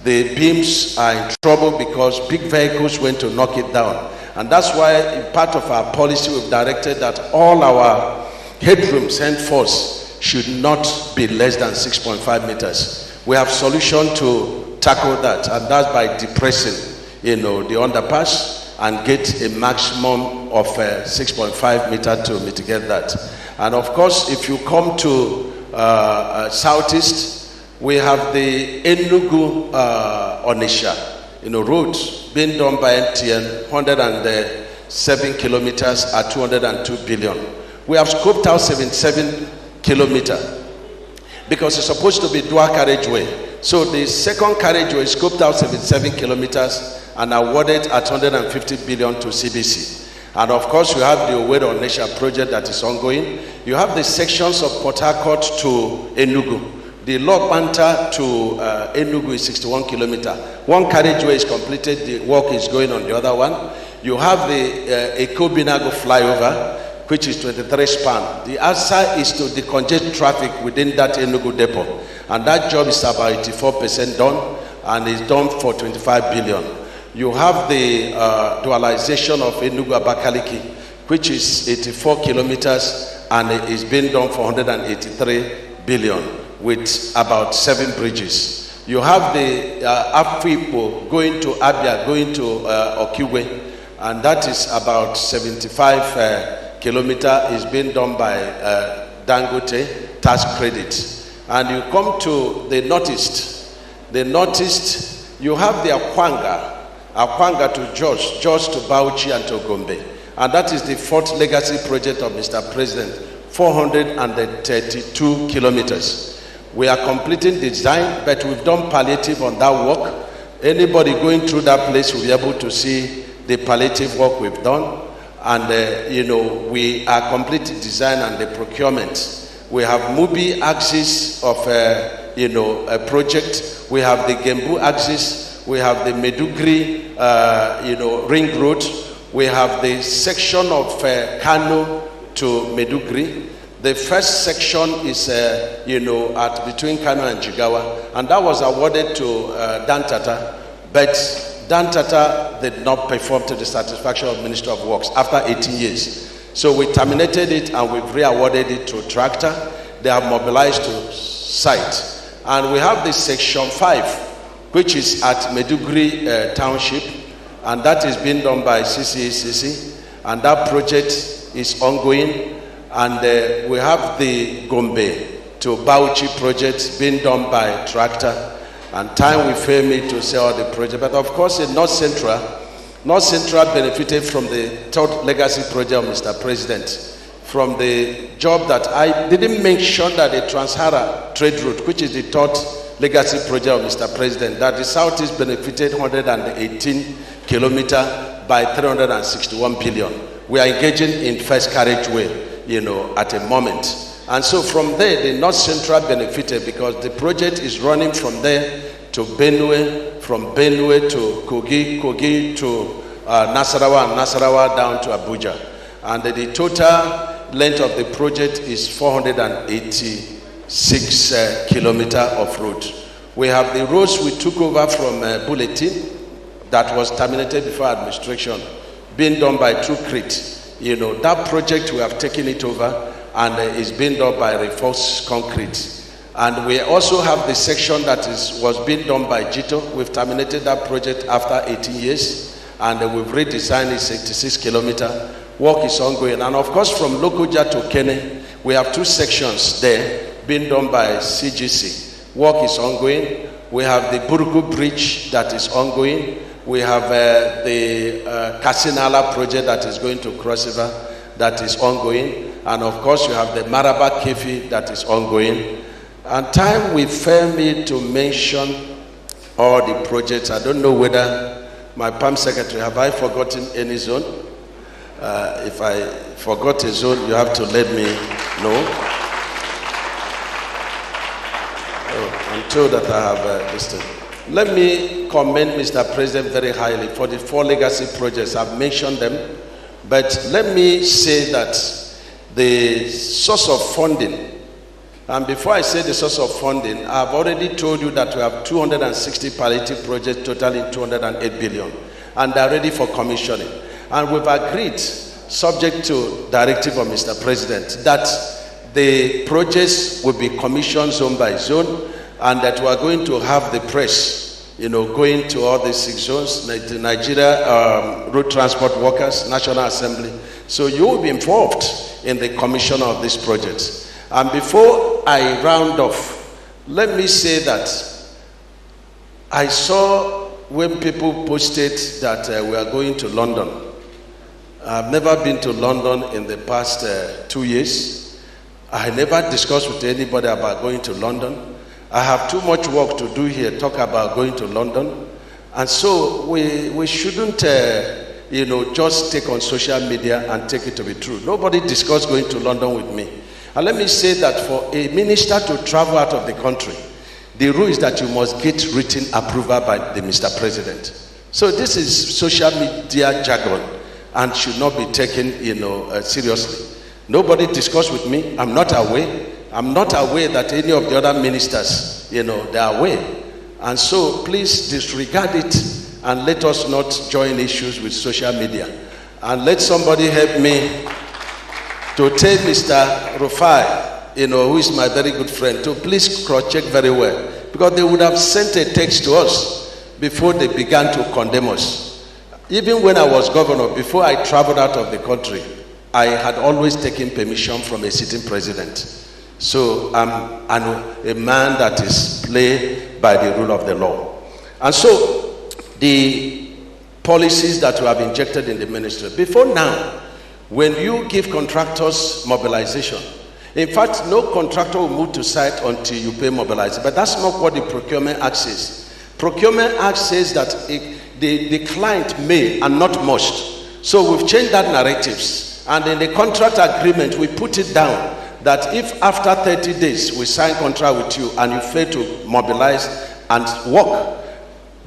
the beams are in trouble because big vehicles went to knock it down. And that's why in part of our policy we've directed that all our headrooms henceforth should not be less than 6.5 meters. We have solution to tackle that, and that's by depressing, the underpass and get a maximum of 6.5 meters to mitigate that. And of course, if you come to southeast, we have the Enugu Onisha, road being done by MTN, 107 kilometers at 202 billion. We have scoped out 77 kilometers because it's supposed to be dual carriageway. So the second carriageway is scoped out 77 kilometers and awarded at 150 billion to CBC. And of course, you have the Owerri Onisha project that is ongoing. You have the sections of Port Harcourt to Enugu. The Lokbanta to Enugu is 61 kilometers. One carriageway is completed, the work is going on the other one. You have the Eko-Binago flyover, which is 23 span. The answer is to decongest traffic within that Enugu depot. And that job is about 84% done, and is done for 25 billion. You have the dualization of Enugu-Abakaliki, which is 84 kilometers, and it is being done for 183 billion with about 7 bridges. You have the Afipo going to Abia, going to Okiwe, and that is about 75 kilometers, is being done by Dangote tax credit. And you come to the northeast. The northeast, you have the Akwanga to Jos to Bauchi and to Gombe. And that is the 4th legacy project of Mr. President, 432 kilometers. We are completing design, but we've done palliative on that work. Anybody going through that place will be able to see the palliative work we've done. And, we are completing design and the procurement. We have Mubi axis of, a project. We have the Gembu axis. We have the Medugri, ring road. We have the section of Kano to Medugri. The first section is, at between Kano and Jigawa, and that was awarded to Dantata, but Dantata did not perform to the satisfaction of Ministry of Works after 18 years. So we terminated it and we've re-awarded it to Tractor. They have mobilized to site. And we have the section 5, which is at Medugri Township, and that is being done by CCECC, and that project is ongoing. And we have the Gombe to Bauchi project being done by Tractor, and time will fail me to say all the project. But of course, in North Central, North Central benefited from the third legacy project of Mr. President, from the job that I didn't mention, that the Trans-Sahara trade route, which is the third legacy project of Mr. President, that the Southeast benefited 118 kilometers by 361 billion. We are engaging in first carriageway, at a moment. And so from there, the North Central benefited because the project is running from there to Benue, from Benue to Kogi, Kogi to Nasarawa, and Nasarawa down to Abuja. And the total length of the project is 486 kilometers of road. We have the roads we took over from Bulletin that was terminated before administration, being done by True Crete. That project we have taken it over, and is being done by Reinforced Concrete. And we also have the section that was being done by Jito. We've terminated that project after 18 years, and we've redesigned it 66 kilometers. Work is ongoing. And of course, from Lokoja to Kene, we have two sections there being done by CGC. Work is ongoing. We have the Buruku Bridge that is ongoing. We have the Kasinala project that is going to Cross River that is ongoing. And of course, you have the Maraba Kefi that is ongoing. And time will fail me to mention all the projects. I don't know whether my PAM secretary, have I forgotten any zone? If I forgot a zone, you have to let me know. Oh, I'm told that I have this thing. Let me commend Mr. President very highly for the 4 legacy projects. I've mentioned them. But let me say that the source of funding, and before I say the source of funding, I've already told you that we have 260 palliative projects totaling 208 billion, and they're ready for commissioning. And we've agreed, subject to directive of Mr. President, that the projects will be commissioned zone by zone, and that we are going to have the press, going to all the 6 zones, the Nigeria Road Transport Workers, National Assembly. So you will be involved in the commission of these projects. And before I round off, let me say that I saw when people posted that we are going to London. I've never been to London in the past 2 years. I never discussed with anybody about going to London. I have too much work to do here, talk about going to London. And so we shouldn't, just take on social media and take it to be true. Nobody discussed going to London with me. And let me say that for a minister to travel out of the country, the rule is that you must get written approval by the Mr. President. So this is social media jargon and should not be taken, seriously. Nobody discussed with me. I'm not aware. I'm not aware that any of the other ministers, they are aware. And so please disregard it and let us not join issues with social media. And let somebody help me to tell Mr. Rufai, who is my very good friend, to please cross-check very well. Because they would have sent a text to us before they began to condemn us. Even when I was governor, before I traveled out of the country, I had always taken permission from a sitting president. So I'm a man that is played by the rule of the law. And so the policies that we have injected in the ministry, before now, when you give contractors mobilization, in fact, no contractor will move to site until you pay mobilization. But that's not what the Procurement Act says. Procurement Act says that the client may and not must. So we've changed that narratives. And in the contract agreement, we put it down that if after 30 days we sign contract with you and you fail to mobilize and work,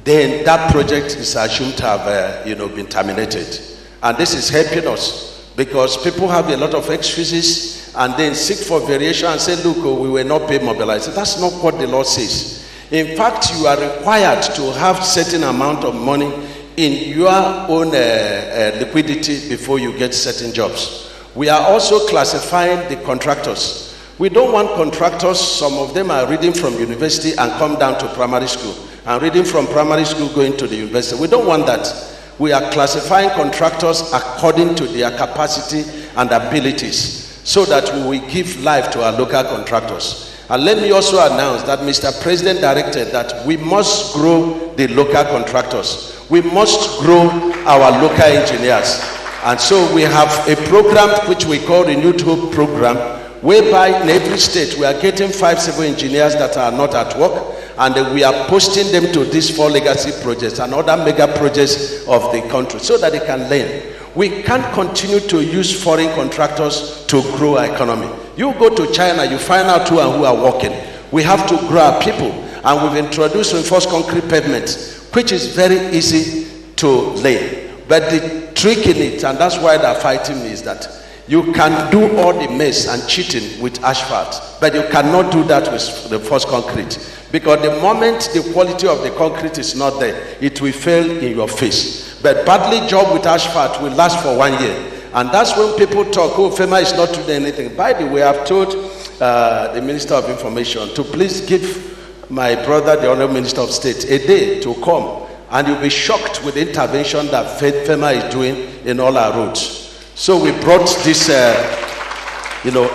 then that project is assumed to have been terminated. And this is helping us because people have a lot of excuses and then seek for variation and say, look, we will not pay mobilization. That's not what the law says. In fact, you are required to have certain amount of money in your own liquidity before you get certain jobs. We are also classifying the contractors. We don't want contractors, some of them are reading from university and come down to primary school, and reading from primary school going to the university. We don't want that. We are classifying contractors according to their capacity and abilities so that we will give life to our local contractors. And let me also announce that Mr. President directed that we must grow the local contractors. We must grow our local engineers. And so we have a program which we call the Renewed Hope Program, whereby in every state we are getting 5 civil engineers that are not at work, and we are posting them to these 4 legacy projects and other mega projects of the country so that they can learn. We can't continue to use foreign contractors to grow our economy. You go to China, you find out who are working. We have to grow our people, and we've introduced reinforced concrete pavements, which is very easy to lay. But the trick in it, and that's why they're fighting me, is that you can do all the mess and cheating with asphalt, but you cannot do that with the first concrete. Because the moment the quality of the concrete is not there, it will fail in your face. But badly job with asphalt will last for 1 year. And that's when people talk, oh, FEMA is not doing anything. By the way, I've told the Minister of Information to please give my brother, the Honorable Minister of State, a day to come. And you'll be shocked with the intervention that FEMA is doing in all our roads. So we brought this,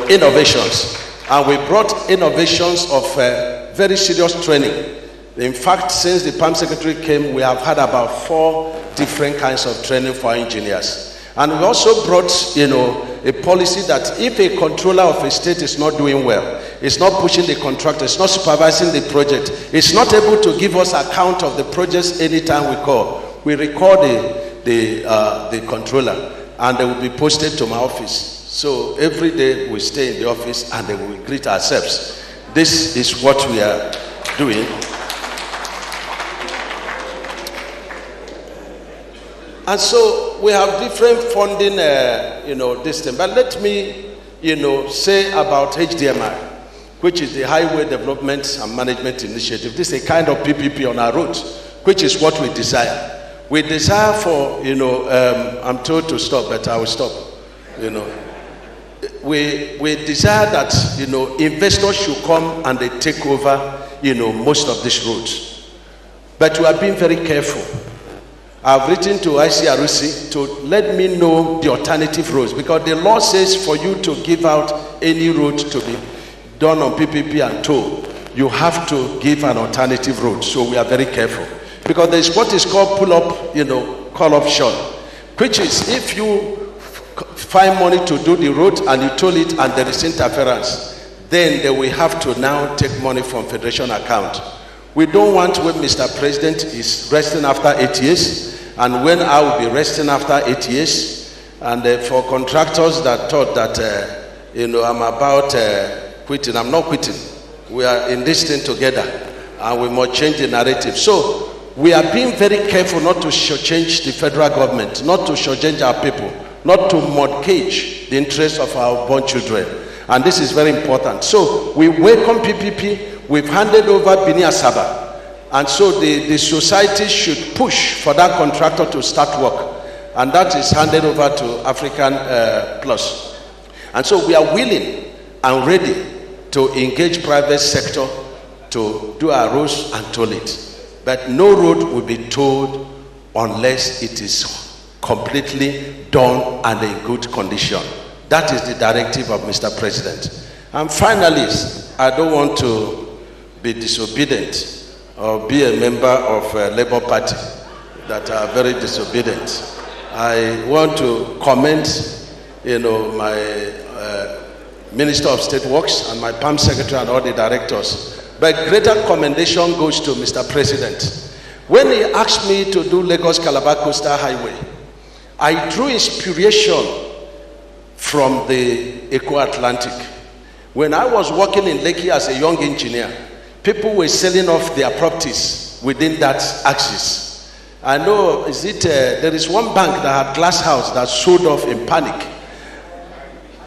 innovations. And we brought innovations of very serious training. In fact, since the PAM Secretary came, we have had about 4 different kinds of training for engineers. And we also brought, a policy that if a controller of a state is not doing well, it's not pushing the contractor, it's not supervising the project, it's not able to give us account of the projects anytime we call, we record the controller, and they will be posted to my office. So every day we stay in the office and then we greet ourselves. This is what we are doing. And so we have different funding, this thing. But let me, say about HDMI, which is the Highway Development and Management Initiative. This is a kind of PPP on our roads, which is what we desire. We desire for, I'm told to stop, but I will stop, We desire that, investors should come and they take over, most of these roads. But we are being very careful. I've written to ICRC to let me know the alternative roads, because the law says for you to give out any road to be done on PPP and toll, you have to give an alternative road. So we are very careful, because there is what is called pull-up, call option, which is if you find money to do the road and you toll it and there is interference, then they will have to now take money from Federation account. We don't want when Mr. President is resting after 8 years, and when I will be resting after 8 years, and for contractors that thought that, I'm about quitting. I'm not quitting. We are in this thing together, and we must change the narrative. So we are being very careful not to shortchange the federal government, not to shortchange our people, not to mortgage the interests of our born children. And this is very important. So we welcome PPP. We've handed over Bini Asaba. And so the society should push for that contractor to start work. And that is handed over to African Plus. And so we are willing and ready to engage private sector to do our roads and toll it. But no road will be tolled unless it is completely done and in good condition. That is the directive of Mr. President. And finally, I don't want to be disobedient or be a member of a Labour Party that are very disobedient. I want to commend, my Minister of State Works and my PAM Secretary and all the directors. But greater commendation goes to Mr. President. When he asked me to do Lagos-Calabar Coastal Highway, I drew inspiration from the Eco-Atlantic. When I was working in Lekki as a young engineer, people were selling off their properties within that axis. I know, there is one bank that had glass house that sold off in panic.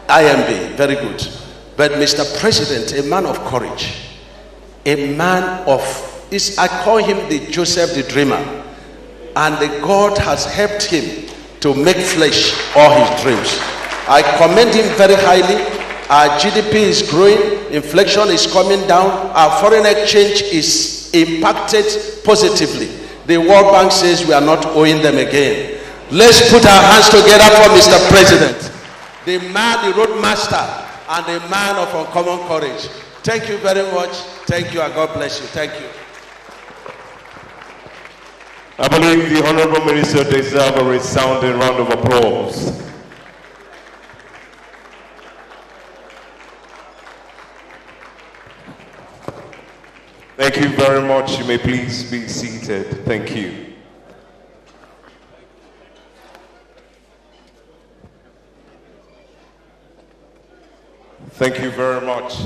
IMB, very good. But Mr. President, a man of courage, a man of, I call him the Joseph the Dreamer. And the God has helped him to make flesh all his dreams. I commend him very highly. Our GDP is growing, inflation is coming down, our foreign exchange is impacted positively. The World Bank says we are not owing them again. Let's put our hands together for Mr. President, the man, the road master, and the man of uncommon courage. Thank you very much. Thank you, and God bless you. Thank you. I believe the Honorable Minister deserves a resounding round of applause. Thank you very much. You may please be seated. Thank you. Thank you very much.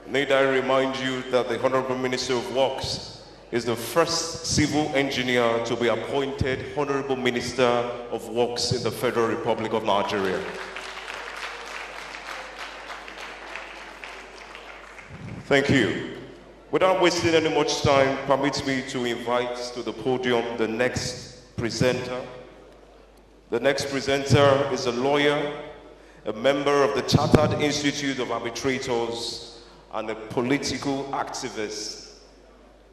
Need I remind you that the Honorable Minister of Works is the first civil engineer to be appointed Honorable Minister of Works in the Federal Republic of Nigeria. Thank you. Without wasting any much time, permit me to invite to the podium the next presenter. The next presenter is a lawyer, a member of the Chartered Institute of Arbitrators, and a political activist.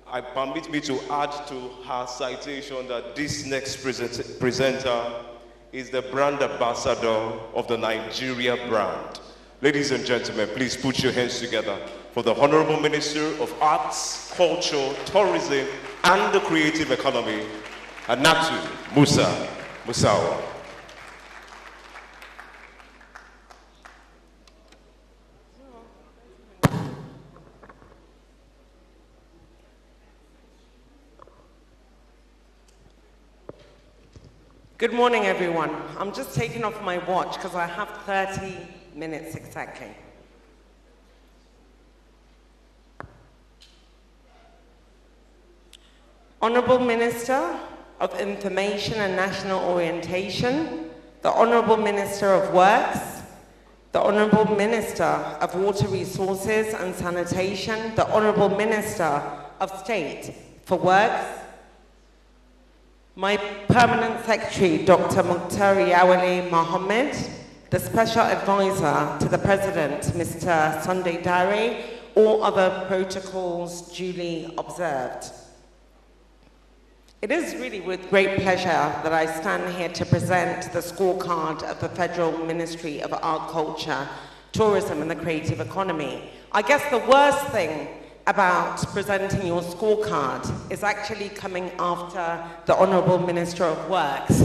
I permit me to add to her citation that this next presenter is the brand ambassador of the Nigeria brand. Ladies and gentlemen, please put your hands together for the Honorable Minister of Arts, Culture, Tourism, and the Creative Economy, Anatu Musa Musawa. Good morning, everyone. I'm just taking off my watch because I have 30 minutes exactly. Honorable Minister of Information and National Orientation, the Honorable Minister of Works, the Honorable Minister of Water Resources and Sanitation, the Honorable Minister of State for Works, my Permanent Secretary, Dr. Mukhtar Yawale Mohammed, the Special Advisor to the President, Mr. Sunday Dare, all other protocols duly observed. It is really with great pleasure that I stand here to present the scorecard of the Federal Ministry of Art, Culture, Tourism and the Creative Economy. I guess the worst thing about presenting your scorecard is actually coming after the Honourable Minister of Works,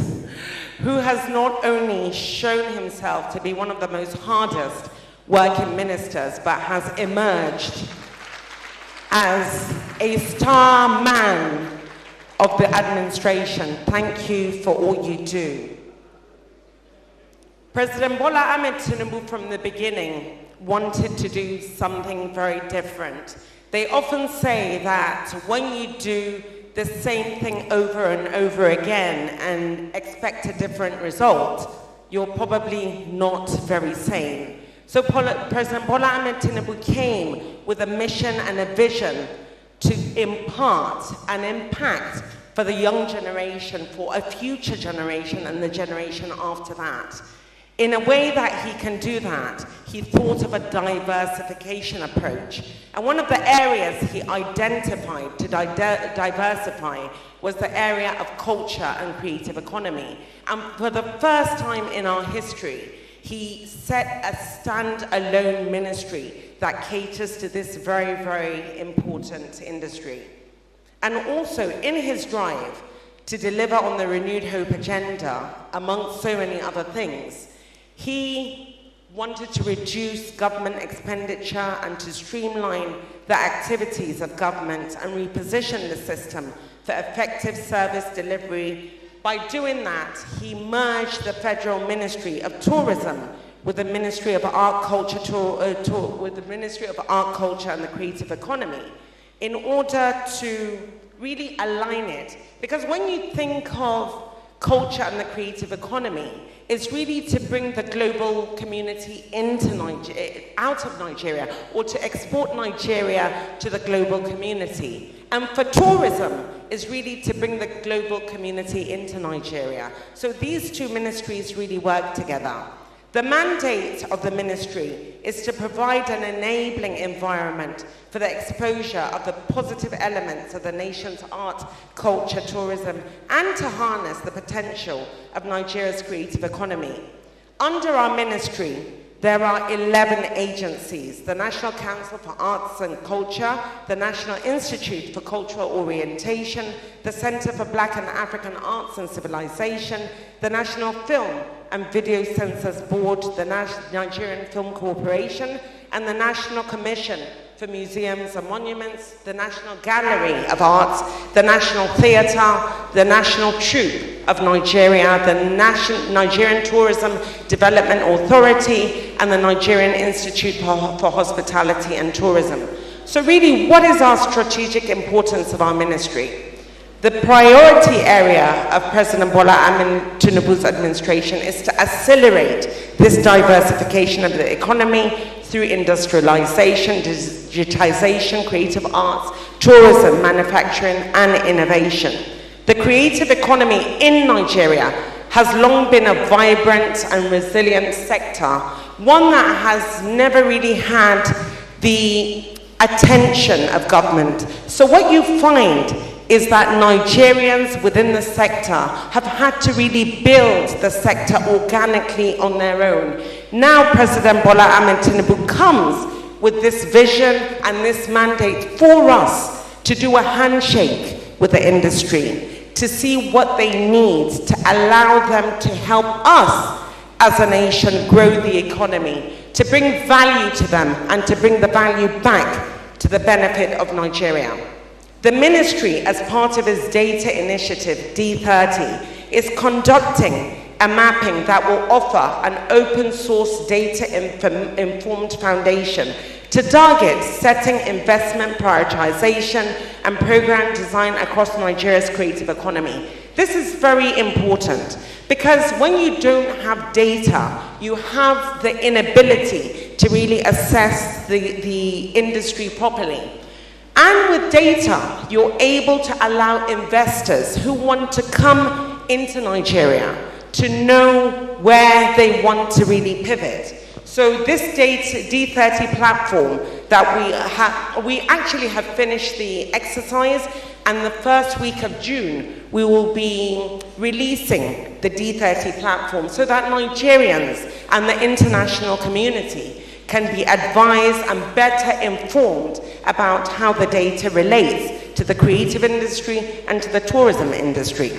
who has not only shown himself to be one of the most hardest working ministers, but has emerged as a star man of the administration. Thank you for all you do. President Bola Ahmed Tinubu from the beginning wanted to do something very different. They often say that when you do the same thing over and over again and expect a different result, you're probably not very sane. So President Bola Ahmed Tinubu came with a mission and a vision to impart an impact for the young generation, for a future generation and the generation after that. In a way that he can do that, he thought of a diversification approach. And one of the areas he identified to diversify was the area of culture and creative economy. And for the first time in our history, he set a stand-alone ministry that caters to this very, very important industry. And also, in his drive to deliver on the Renewed Hope agenda, amongst so many other things, he wanted to reduce government expenditure and to streamline the activities of government and reposition the system for effective service delivery. By doing that, he merged the Federal Ministry of Tourism with the Ministry of Art, Culture, with the Ministry of Art, Culture and the Creative Economy in order to really align it. Because when you think of culture and the creative economy, it's really to bring the global community into Nigeria, out of Nigeria, or to export Nigeria to the global community. And for tourism, is really to bring the global community into Nigeria. So these two ministries really work together. The mandate of the ministry is to provide an enabling environment for the exposure of the positive elements of the nation's art, culture, tourism, and to harness the potential of Nigeria's creative economy. Under our ministry, there are 11 agencies: the National Council for Arts and Culture, the National Institute for Cultural Orientation, the Center for Black and African Arts and Civilization, the National Film and Video Censors Board, the Nigerian Film Corporation, and the National Commission for Museums and Monuments, the National Gallery of Arts, the National Theatre, the National Troupe of Nigeria, the Nigerian Tourism Development Authority, and the Nigerian Institute for Hospitality and Tourism. So really, what is our strategic importance of our ministry? The priority area of President Bola Ahmed Tinubu's administration is to accelerate this diversification of the economy through industrialization, digitization, creative arts, tourism, manufacturing, and innovation. The creative economy in Nigeria has long been a vibrant and resilient sector, one that has never really had the attention of government. So what you find is that Nigerians within the sector have had to really build the sector organically on their own. Now President Bola Ahmed Tinubu comes with this vision and this mandate for us to do a handshake with the industry, to see what they need to allow them to help us as a nation grow the economy, to bring value to them and to bring the value back to the benefit of Nigeria. The ministry, as part of its data initiative, D30, is conducting a mapping that will offer an open source data-informed foundation to target setting investment prioritization and program design across Nigeria's creative economy. This is very important because when you don't have data, you have the inability to really assess the industry properly. And with data, you're able to allow investors who want to come into Nigeria to know where they want to really pivot. So this D30 platform that we actually have finished the exercise, and the first week of June, we will be releasing the D30 platform so that Nigerians and the international community can be advised and better informed about how the data relates to the creative industry and to the tourism industry.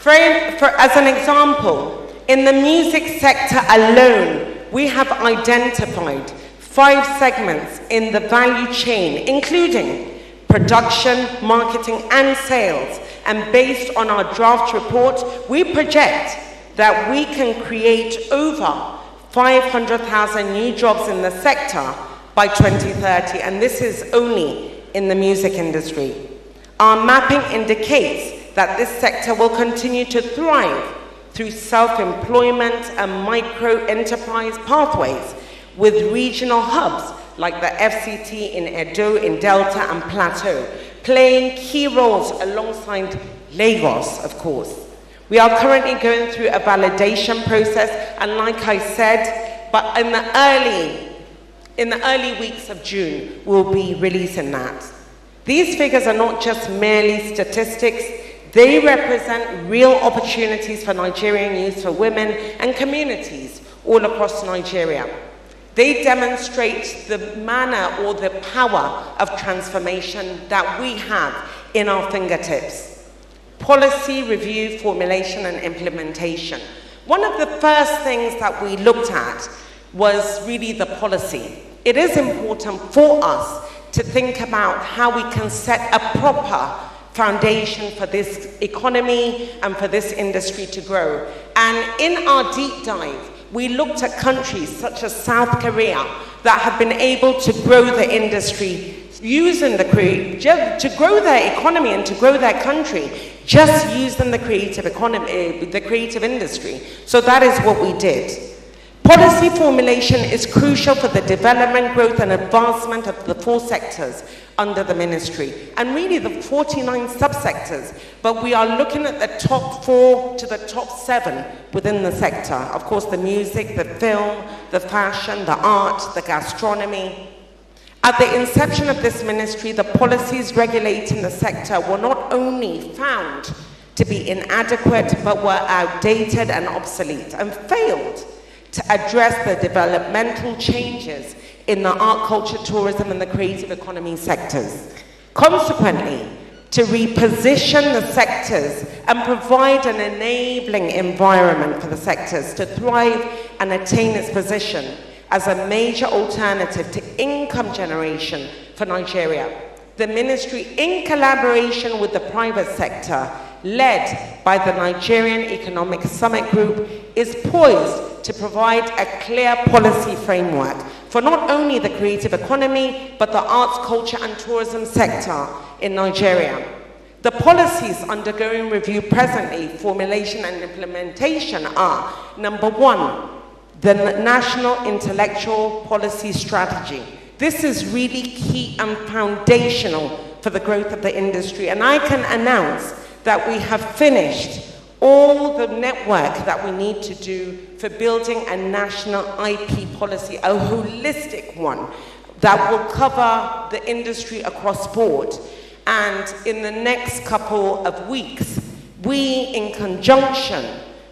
As an example, in the music sector alone, we have identified 5 segments in the value chain, including production, marketing, and sales. And based on our draft report, we project that we can create over 500,000 new jobs in the sector by 2030, and this is only in the music industry. Our mapping indicates that this sector will continue to thrive through self-employment and micro-enterprise pathways with regional hubs like the FCT in Edo, in Delta, and Plateau, playing key roles alongside Lagos, of course. We are currently going through a validation process, and like I said, but in the early weeks of June, we'll be releasing that. These figures are not just merely statistics, they represent real opportunities for Nigerian youth, for women and communities all across Nigeria. They demonstrate the manner or the power of transformation that we have in our fingertips. Policy review, formulation, and implementation. One of the first things that we looked at was really the policy. It is important for us to think about how we can set a proper foundation for this economy and for this industry to grow. And in our deep dive, we looked at countries such as South Korea that have been able to grow the industry using to grow their economy and to grow their country, just using the creative economy, the creative industry. So that is what we did. Policy formulation is crucial for the development, growth, and advancement of the 4 sectors under the ministry, and really the 49 subsectors, but we are looking at the top 4 to the top 7 within the sector. Of course, the music, the film, the fashion, the art, the gastronomy. At the inception of this ministry, the policies regulating the sector were not only found to be inadequate, but were outdated and obsolete, and failed to address the developmental changes in the art, culture, tourism, and the creative economy sectors. Consequently, to reposition the sectors and provide an enabling environment for the sectors to thrive and attain its position as a major alternative to income generation for Nigeria. The ministry, in collaboration with the private sector, led by the Nigerian Economic Summit Group, is poised to provide a clear policy framework for not only the creative economy, but the arts, culture, and tourism sector in Nigeria. The policies undergoing review presently, formulation and implementation are: number one, the National Intellectual Policy Strategy. This is really key and foundational for the growth of the industry, and I can announce that we have finished all the network that we need to do for building a national IP policy, a holistic one that will cover the industry across board. And in the next couple of weeks, we, in conjunction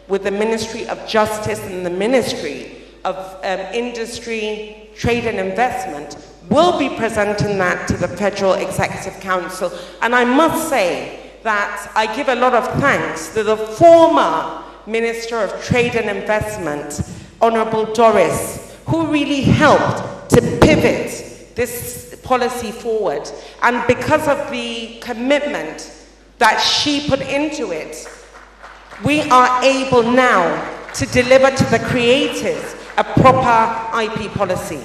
with the Ministry of Justice and the Ministry of Industry, Trade and Investment, will be presenting that to the Federal Executive Council. And I must say that I give a lot of thanks to the former Minister of Trade and Investment, Honorable Doris, who really helped to pivot this policy forward. And because of the commitment that she put into it, we are able now to deliver to the creatives a proper IP policy.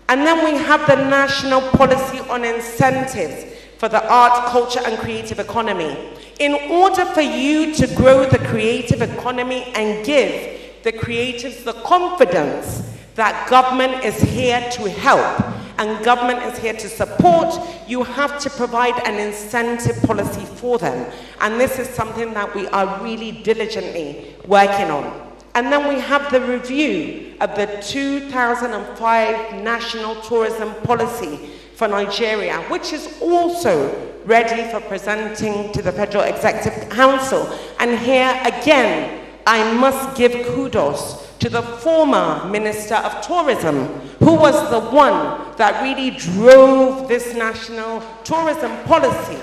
And then we have the national policy on incentives for the art, culture, and creative economy. In order for you to grow the creative economy and give the creatives the confidence that government is here to help and government is here to support, you have to provide an incentive policy for them. And this is something that we are really diligently working on. And then we have the review of the 2005 National Tourism Policy for Nigeria, which is also ready for presenting to the Federal Executive Council. And here again, I must give kudos to the former Minister of Tourism, who was the one that really drove this national tourism policy.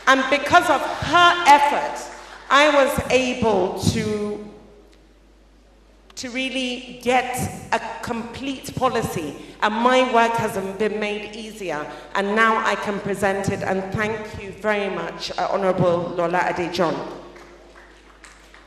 And because of her efforts, I was able to really get a complete policy, and my work has been made easier, and now I can present it, and thank you very much, Honourable Lola Adejon.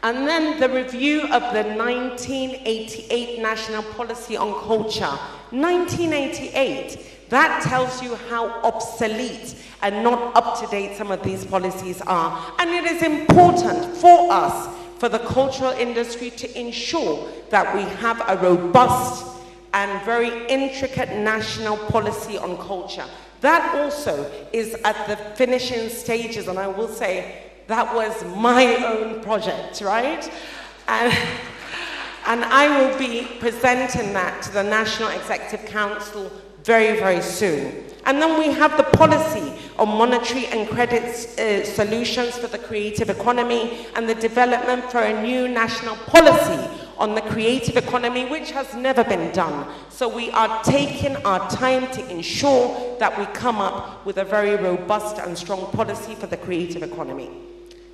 And then the review of the 1988 National Policy on Culture. 1988, that tells you how obsolete and not up-to-date some of these policies are. And it is important for us, for the cultural industry, to ensure that we have a robust and very intricate national policy on culture. That also is at the finishing stages, and I will say that was my own project, right? And I will be presenting that to the National Executive Council very, very soon. And then we have the policy on monetary and credit solutions for the creative economy, and the development for a new national policy on the creative economy, which has never been done. So we are taking our time to ensure that we come up with a very robust and strong policy for the creative economy.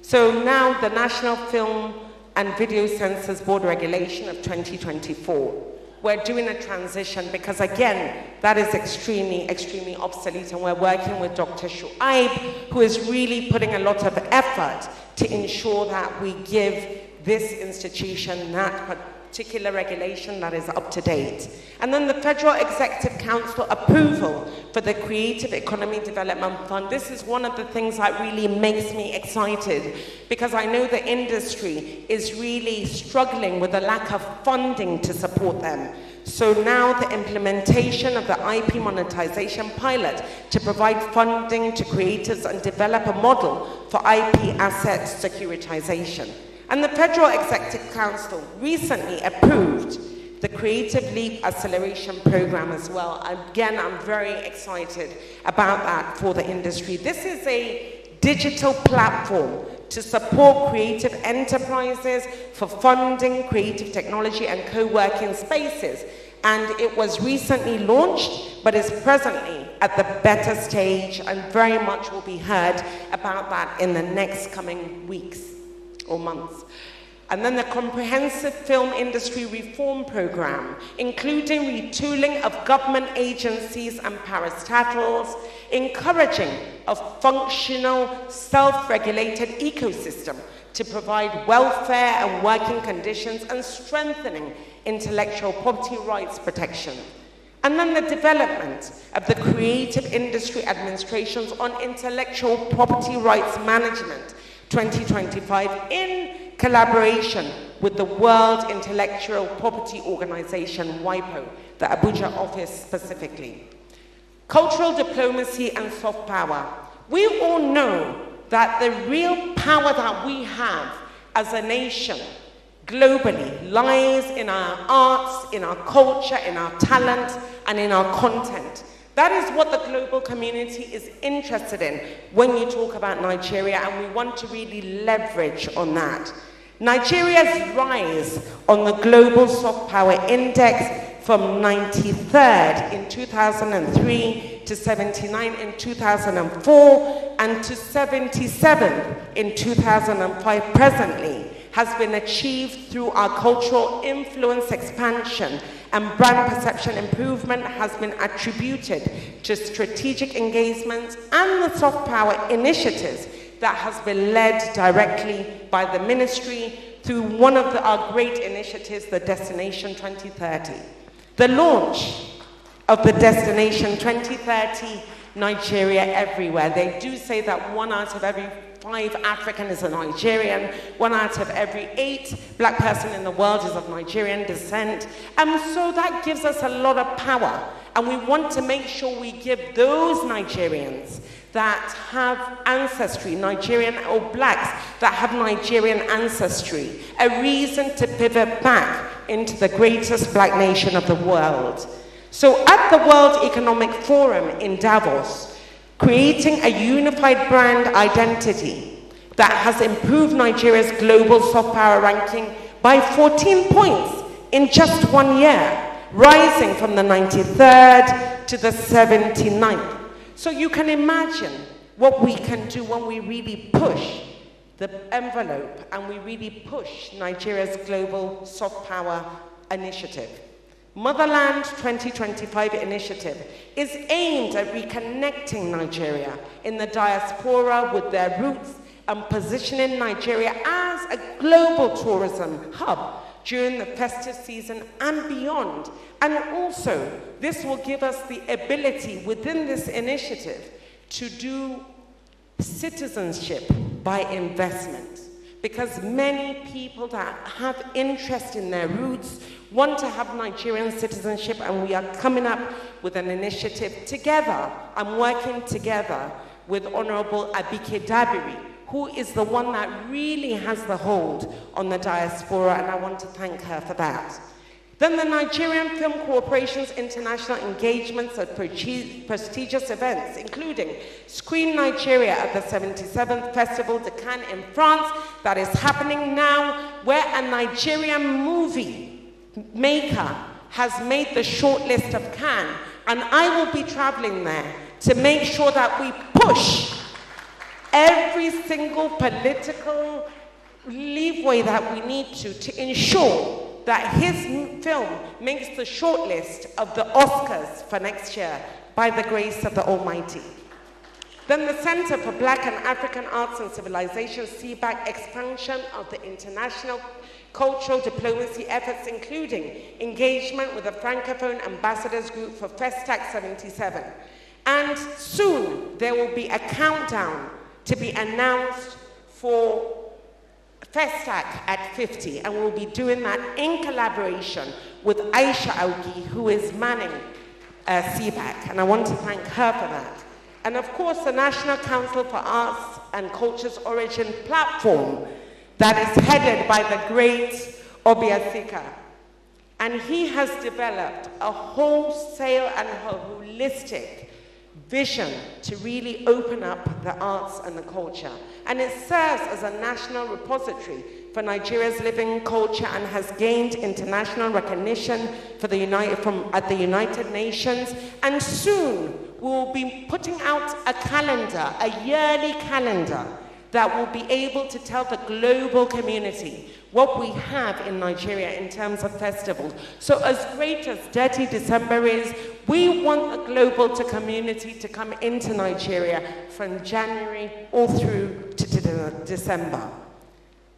So now the National Film and Video Censors Board Regulation of 2024. We're doing a transition because, again, that is extremely, extremely obsolete, and we're working with Dr. Shuaib, who is really putting a lot of effort to ensure that we give this institution that particular regulation that is up to date. And then the Federal Executive Council approval for the Creative Economy Development Fund. This is one of the things that really makes me excited, because I know the industry is really struggling with the lack of funding to support them. So now the implementation of the IP monetization pilot to provide funding to creators and develop a model for IP asset securitization. And the Federal Executive Council recently approved the Creative Leap Acceleration Program as well. Again, I'm very excited about that for the industry. This is a digital platform to support creative enterprises for funding, creative technology and co-working spaces. And it was recently launched, but is presently at the beta stage, and very much will be heard about that in the next coming weeks or months. And then the Comprehensive Film Industry Reform Program, including retooling of government agencies and parastatals, encouraging a functional, self-regulated ecosystem to provide welfare and working conditions, and strengthening intellectual property rights protection. And then the development of the Creative Industry Administrations on Intellectual Property Rights Management 2025 in collaboration with the World Intellectual Property Organization, WIPO, the Abuja office specifically. Cultural diplomacy and soft power. We all know that the real power that we have as a nation globally lies in our arts, in our culture, in our talent, and in our content. That is what the global community is interested in when you talk about Nigeria, and we want to really leverage on that. Nigeria's rise on the Global Soft Power Index from 93rd in 2003 to 79 in 2004 and to 77 in 2005 presently has been achieved through our cultural influence expansion, and brand perception improvement has been attributed to strategic engagements and the soft power initiatives that has been led directly by the ministry through one of our great initiatives, the Destination 2030. The launch of the Destination 2030 Nigeria Everywhere. They do say that 1 out of every 5 African is a Nigerian, 1 out of every 8 black person in the world is of Nigerian descent. And so that gives us a lot of power. And we want to make sure we give those Nigerians that have ancestry, Nigerian or blacks that have Nigerian ancestry, a reason to pivot back into the greatest black nation of the world. So at the World Economic Forum in Davos, creating a unified brand identity that has improved Nigeria's global soft power ranking by 14 points in just 1 year, rising from the 93rd to the 79th. So you can imagine what we can do when we really push the envelope and we really push Nigeria's global soft power initiative. Motherland 2025 initiative is aimed at reconnecting Nigeria in the diaspora with their roots and positioning Nigeria as a global tourism hub during the festive season and beyond. And also, this will give us the ability within this initiative to do citizenship by investment. Because many people that have interest in their roots want to have Nigerian citizenship, and we are coming up with an initiative together. I'm working together with Honorable Abike Dabiri, who is the one that really has the hold on the diaspora, and I want to thank her for that. Then the Nigerian Film Corporation's international engagements at prestigious events, including Screen Nigeria at the 77th Festival de Cannes in France, that is happening now, where a Nigerian movie maker has made the shortlist of Cannes, and I will be traveling there to make sure that we push every single political leeway that we need to ensure that his film makes the shortlist of the Oscars for next year by the grace of the Almighty. Then the Center for Black and African Arts and Civilization, CBAC, expansion of the international cultural diplomacy efforts, including engagement with the Francophone Ambassadors Group for Festac 77. And soon there will be a countdown to be announced for Festac at 50, and we'll be doing that in collaboration with Aisha Augi, who is manning CBAC, and I want to thank her for that. And of course, the National Council for Arts and Culture's Origin platform that is headed by the great Obiasika. And he has developed a wholesale and a holistic vision to really open up the arts and the culture. And it serves as a national repository for Nigeria's living culture and has gained international recognition for at the United Nations. And soon we'll be putting out a calendar, a yearly calendar, that will be able to tell the global community what we have in Nigeria in terms of festivals. So as great as Dirty December is, we want the global community to come into Nigeria from January all through to December.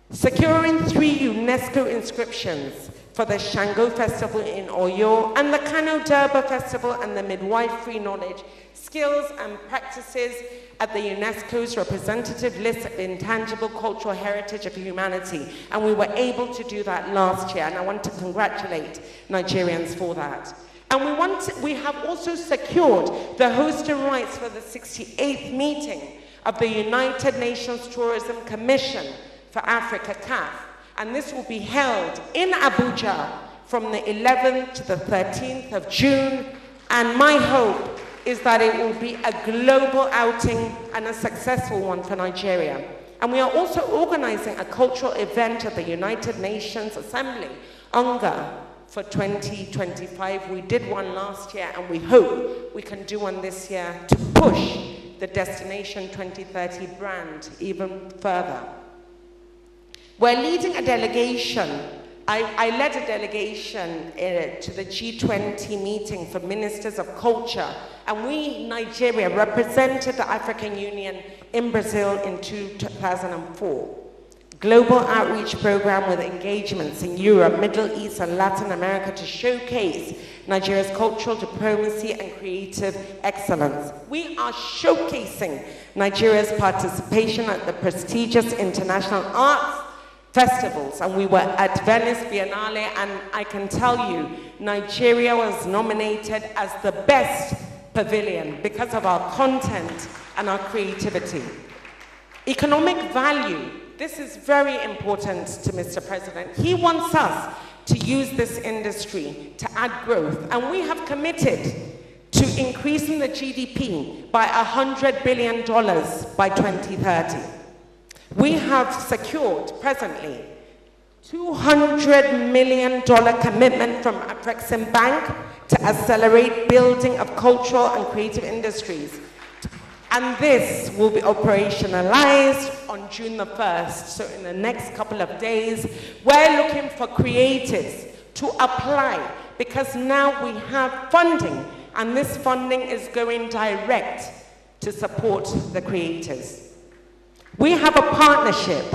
Securing 3 UNESCO inscriptions for the Shango Festival in Oyo and the Kano Durbar Festival and the Midwifery Knowledge, Skills and Practices at the UNESCO's representative list of intangible cultural heritage of humanity. And we were able to do that last year, and I want to congratulate Nigerians for that. And we have also secured the hosting rights for the 68th meeting of the United Nations Tourism Commission for Africa, CAF. And this will be held in Abuja from the 11th to the 13th of June. And my hope is that it will be a global outing and a successful one for Nigeria. And we are also organizing a cultural event at the United Nations Assembly, UNGA, for 2025. We did one last year, and we hope we can do one this year to push the Destination 2030 brand even further. We're leading a delegation. I led a delegation to the G20 meeting for ministers of culture, and we, Nigeria, represented the African Union in Brazil in 2004. Global outreach program with engagements in Europe, Middle East, and Latin America to showcase Nigeria's cultural diplomacy and creative excellence. We are showcasing Nigeria's participation at the prestigious International Arts Festivals, and we were at Venice Biennale, and I can tell you, Nigeria was nominated as the best pavilion because of our content and our creativity. Economic value. This is very important to Mr. President. He wants us to use this industry to add growth, and we have committed to increasing the GDP by $100 billion by 2030. We have secured presently $200 million commitment from Afrexim Bank to accelerate building of cultural and creative industries. And this will be operationalized on June the 1st. So in the next couple of days, we're looking for creatives to apply, because now we have funding, and this funding is going direct to support the creators. We have a partnership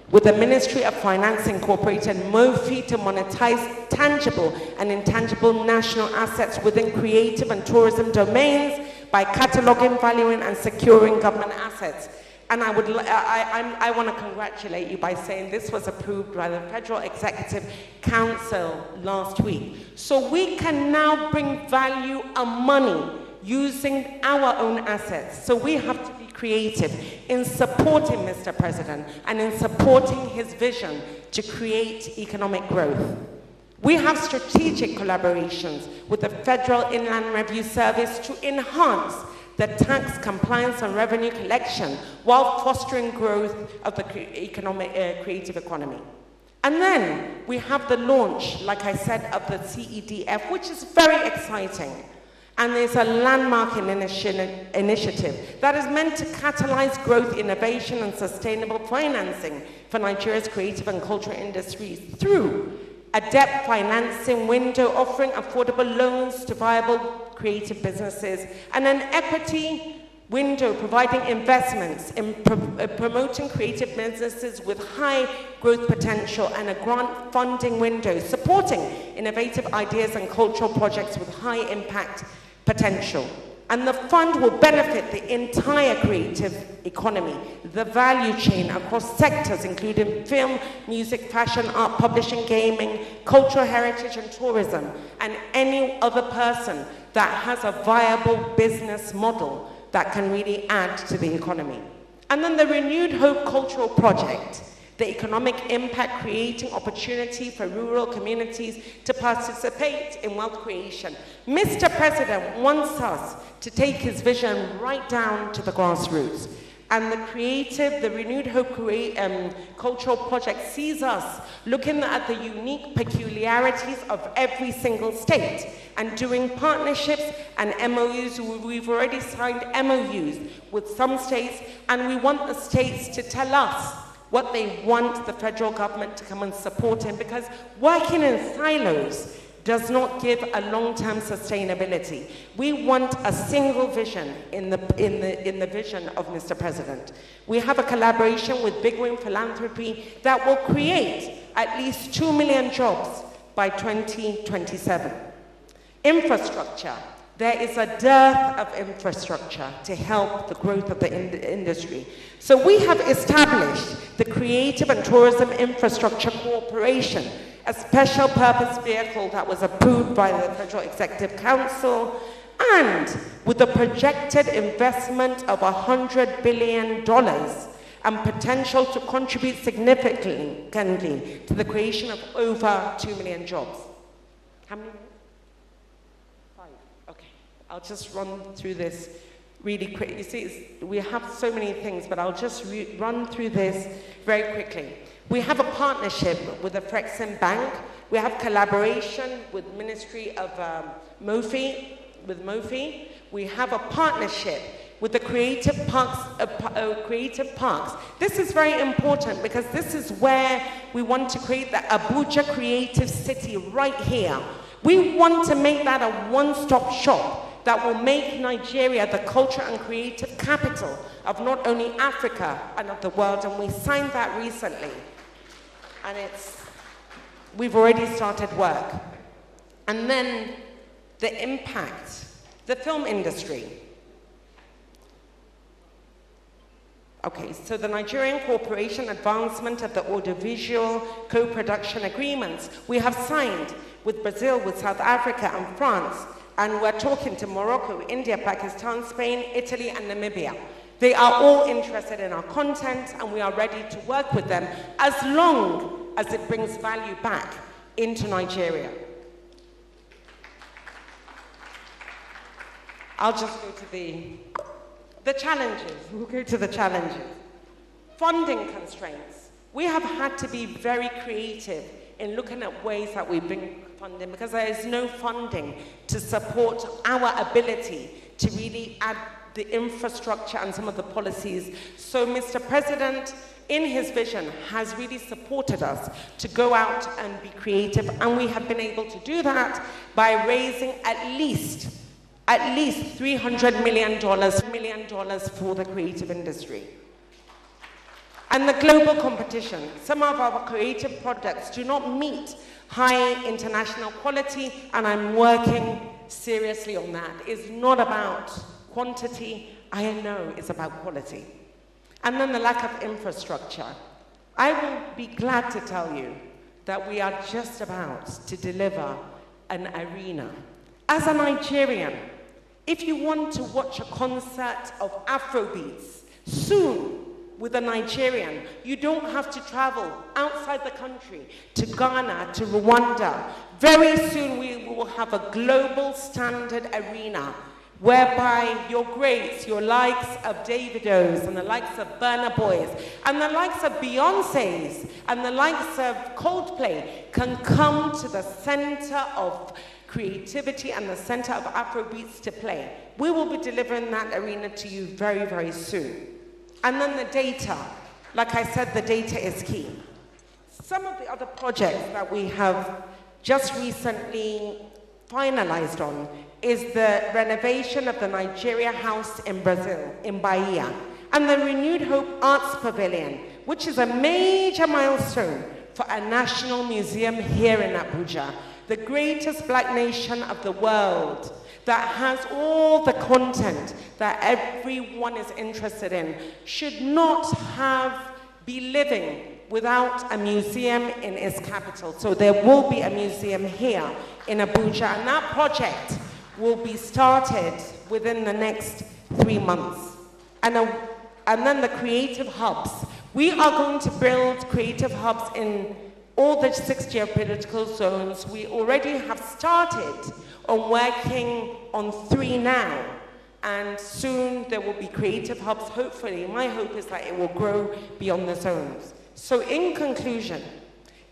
with the Ministry of Finance Incorporated, MOFI, to monetize tangible and intangible national assets within creative and tourism domains by cataloging, valuing, and securing government assets. And I want to congratulate you by saying this was approved by the Federal Executive Council last week. So we can now bring value and money using our own assets. So we have to be creative in supporting Mr. President and in supporting his vision to create economic growth. We have strategic collaborations with the Federal Inland Revenue Service to enhance the tax compliance and revenue collection while fostering growth of the creative economy. And then we have the launch, like I said, of the CEDF, which is very exciting. And there's a landmark initiative that is meant to catalyze growth, innovation, and sustainable financing for Nigeria's creative and cultural industries through a debt financing window offering affordable loans to viable creative businesses, and an equity window providing investments in promoting creative businesses with high growth potential, and a grant funding window supporting innovative ideas and cultural projects with high impact potential. And the fund will benefit the entire creative economy, the value chain across sectors including film, music, fashion, art, publishing, gaming, cultural heritage, and tourism, and any other person that has a viable business model that can really add to the economy. And then the Renewed Hope Cultural Project. the economic impact, creating opportunity for rural communities to participate in wealth creation. Mr. President wants us to take his vision right down to the grassroots. And the Renewed Hope Cultural Project sees us looking at the unique peculiarities of every single state and doing partnerships and MOUs. We've already signed MOUs with some states, and we want the states to tell us what they want the federal government to come and support in, because working in silos does not give a long-term sustainability. We want a single vision in the vision of Mr. President. We have a collaboration with Big Win Philanthropy that will create at least 2 million jobs by 2027. Infrastructure. There is a dearth of infrastructure to help the growth of the industry. So we have established the Creative and Tourism Infrastructure Corporation, a special purpose vehicle that was approved by the Federal Executive Council, and with a projected investment of $100 billion and potential to contribute significantly to the creation of over 2 million jobs. How many? 5. Okay, I'll just run through this really quick. You see, we have so many things, but I'll just run through this very quickly. We have a partnership with the Frexim Bank. We have collaboration with Ministry of MOFI. We have a partnership with the Creative Parks. This is very important because this is where we want to create the Abuja Creative City right here. We want to make that a one-stop shop that will make Nigeria the culture and creative capital of not only Africa and of the world, and we signed that recently. And we've already started work. And then the impact, the film industry. Okay, so the Nigerian Corporation Advancement of the Audiovisual Co-Production Agreements we have signed with Brazil, with South Africa and France, and we're talking to Morocco, India, Pakistan, Spain, Italy, and Namibia. They are all interested in our content, and we are ready to work with them as long as it brings value back into Nigeria. I'll just go to the challenges. We'll go to the challenges. Funding constraints. We have had to be very creative in looking at ways that we bring funding, because there is no funding to support our ability to really add the infrastructure and some of the policies. So Mr. President, in his vision, has really supported us to go out and be creative, and we have been able to do that by raising at least $300 million for the creative industry. And the global competition. Some of our creative products do not meet high international quality, and I'm working seriously on that. It's not about quantity, I know it's about quality. And then the lack of infrastructure. I will be glad to tell you that we are just about to deliver an arena. As a Nigerian, if you want to watch a concert of Afrobeats soon with a Nigerian, you don't have to travel outside the country to Ghana, to Rwanda. Very soon we will have a global standard arena whereby your greats, your likes of Davidos and the likes of Burna Boys and the likes of Beyonce's and the likes of Coldplay can come to the center of creativity and the center of Afrobeats to play. We will be delivering that arena to you very, very soon. And then the data. Like I said, the data is key. Some of the other projects that we have just recently finalized on is the renovation of the Nigeria House in Brazil, in Bahia, and the Renewed Hope Arts Pavilion, which is a major milestone for a national museum here in Abuja, the greatest black nation of the world, that has all the content that everyone is interested in, should not be living without a museum in its capital. So there will be a museum here in Abuja, and that project will be started within the next 3 months. And then the creative hubs We are going to build creative hubs in all the 6 geopolitical zones. We already have started on working on 3 now, and soon there will be creative hubs. Hopefully, my hope is that it will grow beyond the zones. So in conclusion,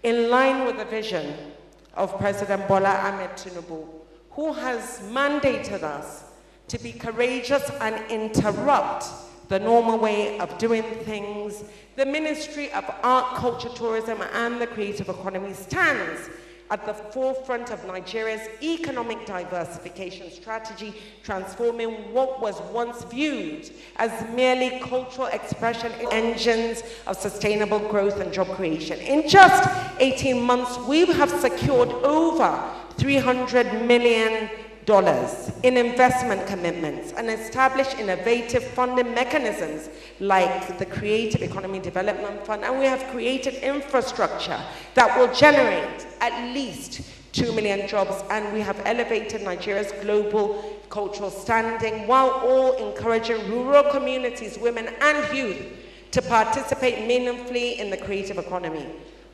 in line with the vision of President Bola Ahmed Tinubu, who has mandated us to be courageous and interrupt the normal way of doing things, the Ministry of Art, Culture, Tourism and the Creative Economy stands at the forefront of Nigeria's economic diversification strategy, transforming what was once viewed as merely cultural expression engines of sustainable growth and job creation. In just 18 months, we have secured over $300 million in investment commitments and established innovative funding mechanisms like the Creative Economy Development Fund, and we have created infrastructure that will generate at least 2 million jobs, and we have elevated Nigeria's global cultural standing while all encouraging rural communities, women and youth to participate meaningfully in the creative economy.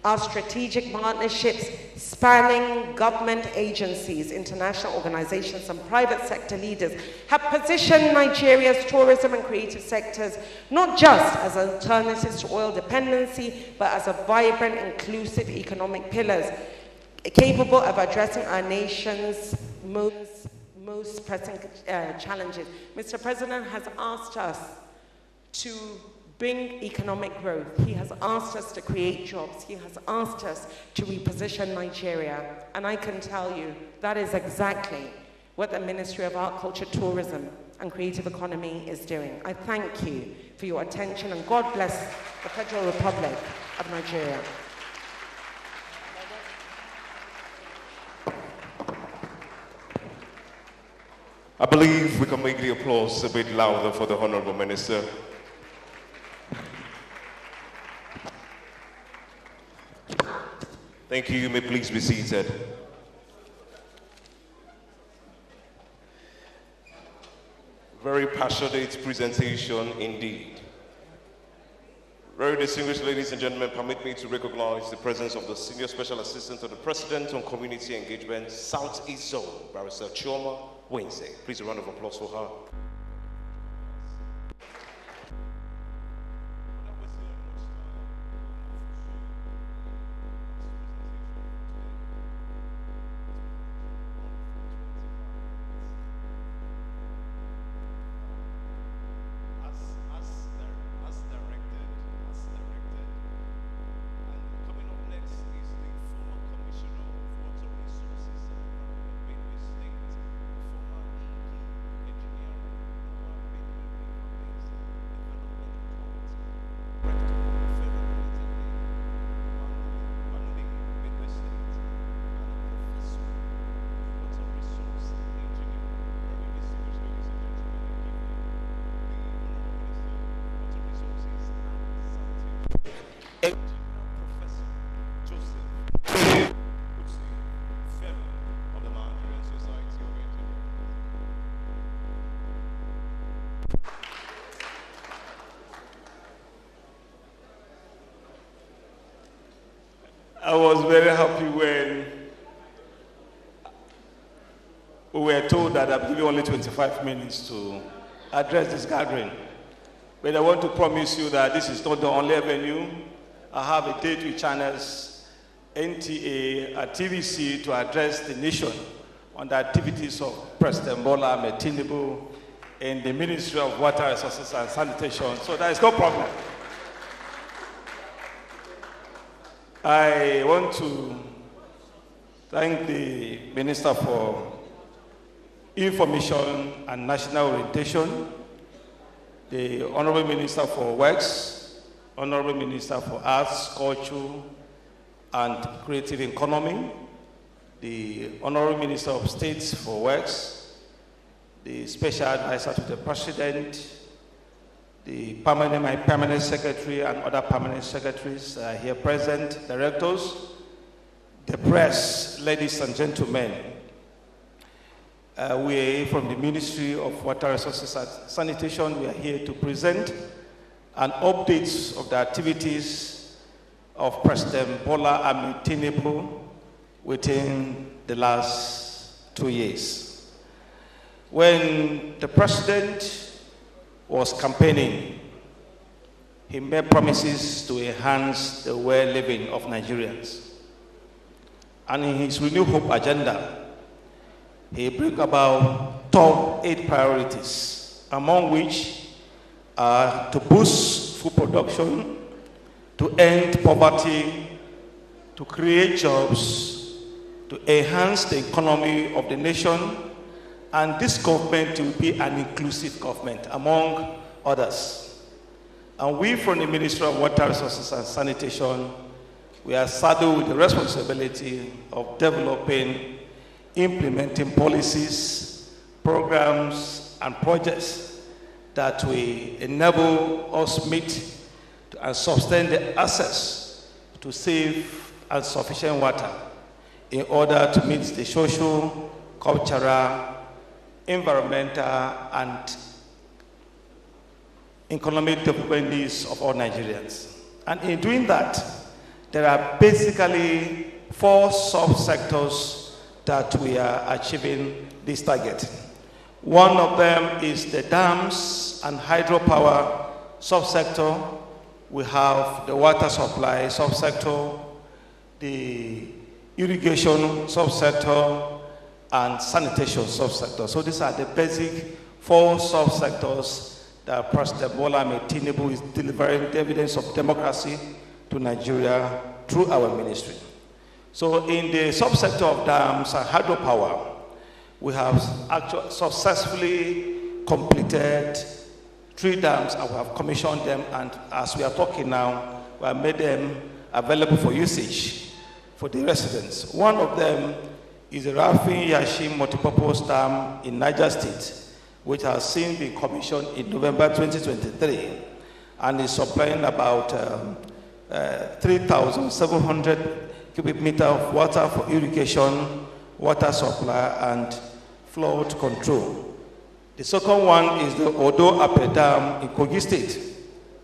Our strategic partnerships spanning government agencies, international organizations, and private sector leaders have positioned Nigeria's tourism and creative sectors not just as alternatives to oil dependency, but as a vibrant, inclusive economic pillars capable of addressing our nation's most pressing challenges. Mr. President has asked us to bring economic growth. He has asked us to create jobs. He has asked us to reposition Nigeria. And I can tell you that is exactly what the Ministry of Art, Culture, Tourism and Creative Economy is doing. I thank you for your attention, and God bless the Federal Republic of Nigeria. I believe we can make the applause a bit louder for the Honorable Minister. Thank you. You may please be seated. Very passionate presentation indeed. Very distinguished ladies and gentlemen, permit me to recognize the presence of the Senior Special Assistant to the President on Community Engagement, Southeast Zone, Barrister Chioma Wednesday. Please a round of applause for her. I was very happy when we were told that I'm giving only 25 minutes to address this gathering. But I want to promise you that this is not the only avenue. I have a date with channels, NTA, and TVC to address the nation on the activities of President Bola Ahmed Tinubu in the Ministry of Water Resources and Sanitation. So there is no problem. I want to thank the Minister for Information and National Orientation, the Honorable Minister for Works, Honorable Minister for Arts, Culture, and Creative Economy, the Honorable Minister of State for Works, the Special Advisor to the President, my permanent secretary and other permanent secretaries here present, directors, the press, ladies and gentlemen. We are from the Ministry of Water Resources and Sanitation. We are here to present and updates of the activities of President Bola Ahmed Tinubu within the last 2 years. When the president was campaigning, he made promises to enhance the well-living of Nigerians. And in his Renew Hope agenda, he brought about top 8 priorities, among which are to boost food production, to end poverty, to create jobs, to enhance the economy of the nation, and this government will be an inclusive government, among others. And we from the Ministry of Water Resources and Sanitation, we are saddled with the responsibility of developing, implementing policies, programs, and projects that will enable us meet and sustain the access to safe and sufficient water in order to meet the social, cultural, environmental, and economic development needs of all Nigerians. And in doing that, there are basically 4 sub-sectors that we are achieving this target. One of them is the dams and hydropower sub-sector. We have the water supply sub-sector, the irrigation sub-sector, and sanitation sub-sector. So these are the basic 4 sub-sectors that President Bola Ahmed Tinubu is delivering the evidence of democracy to Nigeria through our ministry. So in the subsector of dams and hydropower, we have actually successfully completed 3 dams and we have commissioned them, and as we are talking now, we have made them available for usage for the residents. One of them is the Rafin Yashim Multipurpose Dam in Niger State, which has since been commissioned in November 2023 and is supplying about 3,700 cubic meters of water for irrigation, water supply, and flood control. The second one is the Odo Ape Dam in Kogi State.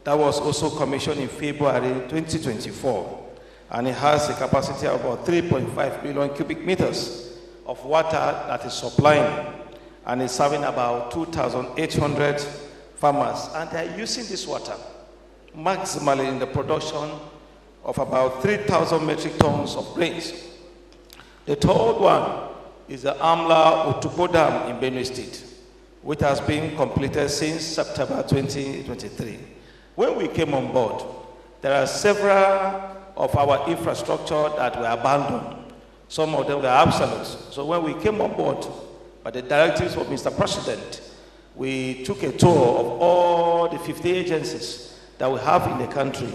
That was also commissioned in February 2024. And it has a capacity of about 3.5 million cubic meters of water that is supplying, and is serving about 2,800 farmers. And they are using this water maximally in the production of about 3,000 metric tons of grains. The third one is the Amla Otupo Dam in Benue State, which has been completed since September 2023. When we came on board, there are several of our infrastructure that were abandoned. Some of them were obsolete. So when we came on board, by the directives of Mr. President, we took a tour of all the 50 agencies that we have in the country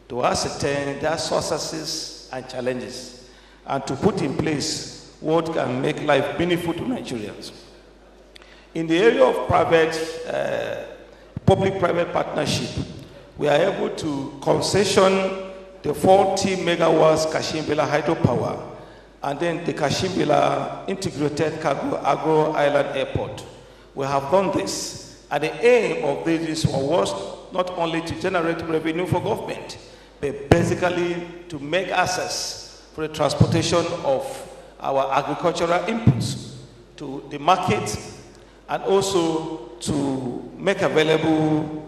to ascertain their successes and challenges, and to put in place what can make life meaningful to Nigerians. In the area of public-private partnership, we are able to concession the 40 megawatts Kashimbila hydropower, and then the Kashimbila integrated cargo agro island airport. We have done this, and the aim of this was not only to generate revenue for government, but basically to make access for the transportation of our agricultural inputs to the market, and also to make available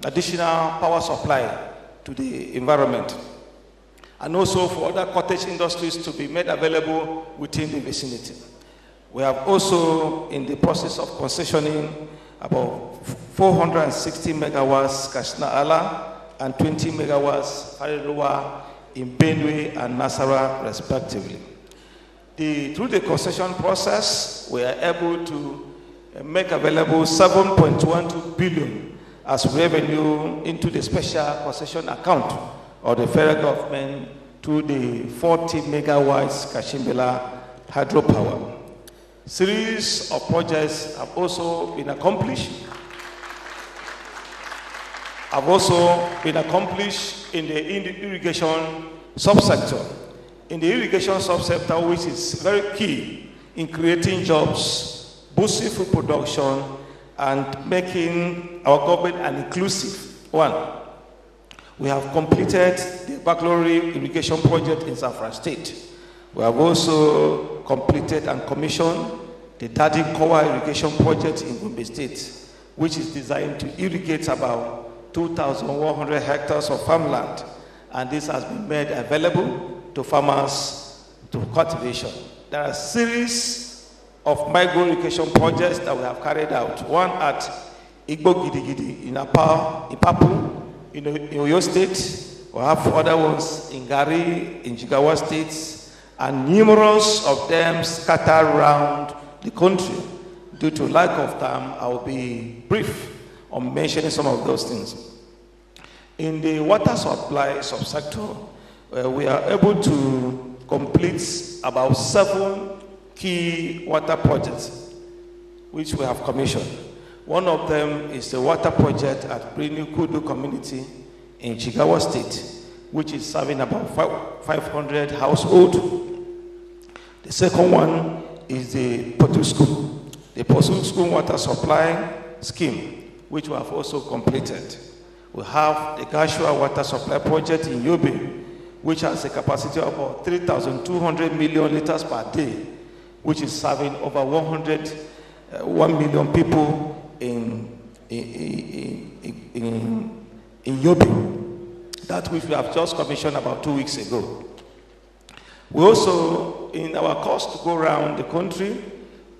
additional power supply to the environment, and also for other cottage industries to be made available within the vicinity. We have also in the process of concessioning about 460 megawatts Kashna Ala and 20 megawatts Farirua in Benue and Nasarawa respectively. Through the concession process, we are able to make available 7.12 billion as revenue into the special concession account of the federal government to the 40 megawatts Kashimbila hydropower. Series of projects have also been accomplished. In the irrigation subsector. In the irrigation subsector, which is very key in creating jobs, boosting food production, and making our government an inclusive One, we have completed the baccalaureate irrigation project in Zamfara State. We have also completed and commissioned the Daddy Kowa irrigation project in Gombe State, which is designed to irrigate about 2,100 hectares of farmland, and this has been made available to farmers to cultivation. There are a series of micro irrigation projects that we have carried out. One at Igbo Gidigidi in Ipapu, in Oyo State. We have other ones in Gari, in Jigawa State, and numerous of them scattered around the country. Due to lack of time, I will be brief on mentioning some of those things. In the water supply subsector, we are able to complete about 7 key water projects, which we have commissioned. One of them is the water project at Brinu Kudu community in Jigawa State, which is serving about 500 households. The second one is the Potu School, the Potu School water supply scheme, which we have also completed. We have the Gashua water supply project in Yobe, which has a capacity of about 3,200 million liters per day, which is serving over 1 million people in Yobe, that which we have just commissioned about 2 weeks ago. We also, in our course to go around the country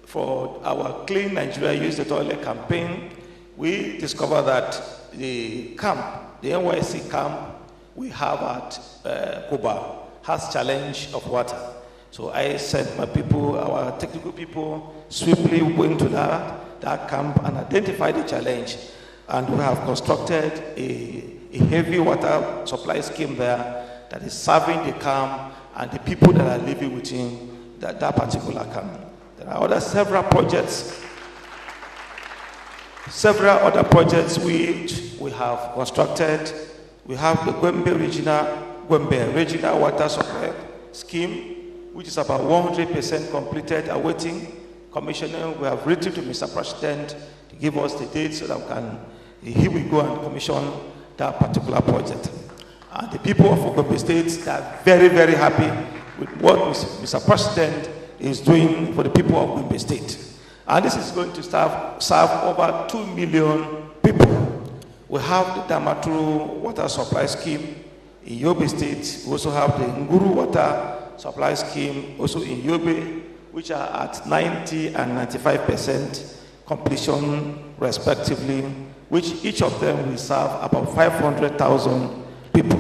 for our Clean Nigeria Use the Toilet campaign, we discovered that the camp, the NYC camp we have at Kuba has challenge of water. So I sent my people, our technical people, swiftly went to that camp and identified the challenge. And we have constructed a heavy water supply scheme there that is serving the camp and the people that are living within that particular camp. There are several other projects which we have constructed. We have the Gombe Regional Water Supply Scheme, which is about 100% completed, awaiting commissioning. We have written to Mr. President to give us the date so that we can, here we go and commission that particular project. And the people of Gombe State are very, very happy with what Mr. President is doing for the people of Gombe State. And this is going to serve over 2 million people. We have the Damaturu Water Supply Scheme in Yobe State. We also have the Nguru Water Supply Scheme also in Yobe, which are at 90 and 95% completion respectively, which each of them will serve about 500,000 people.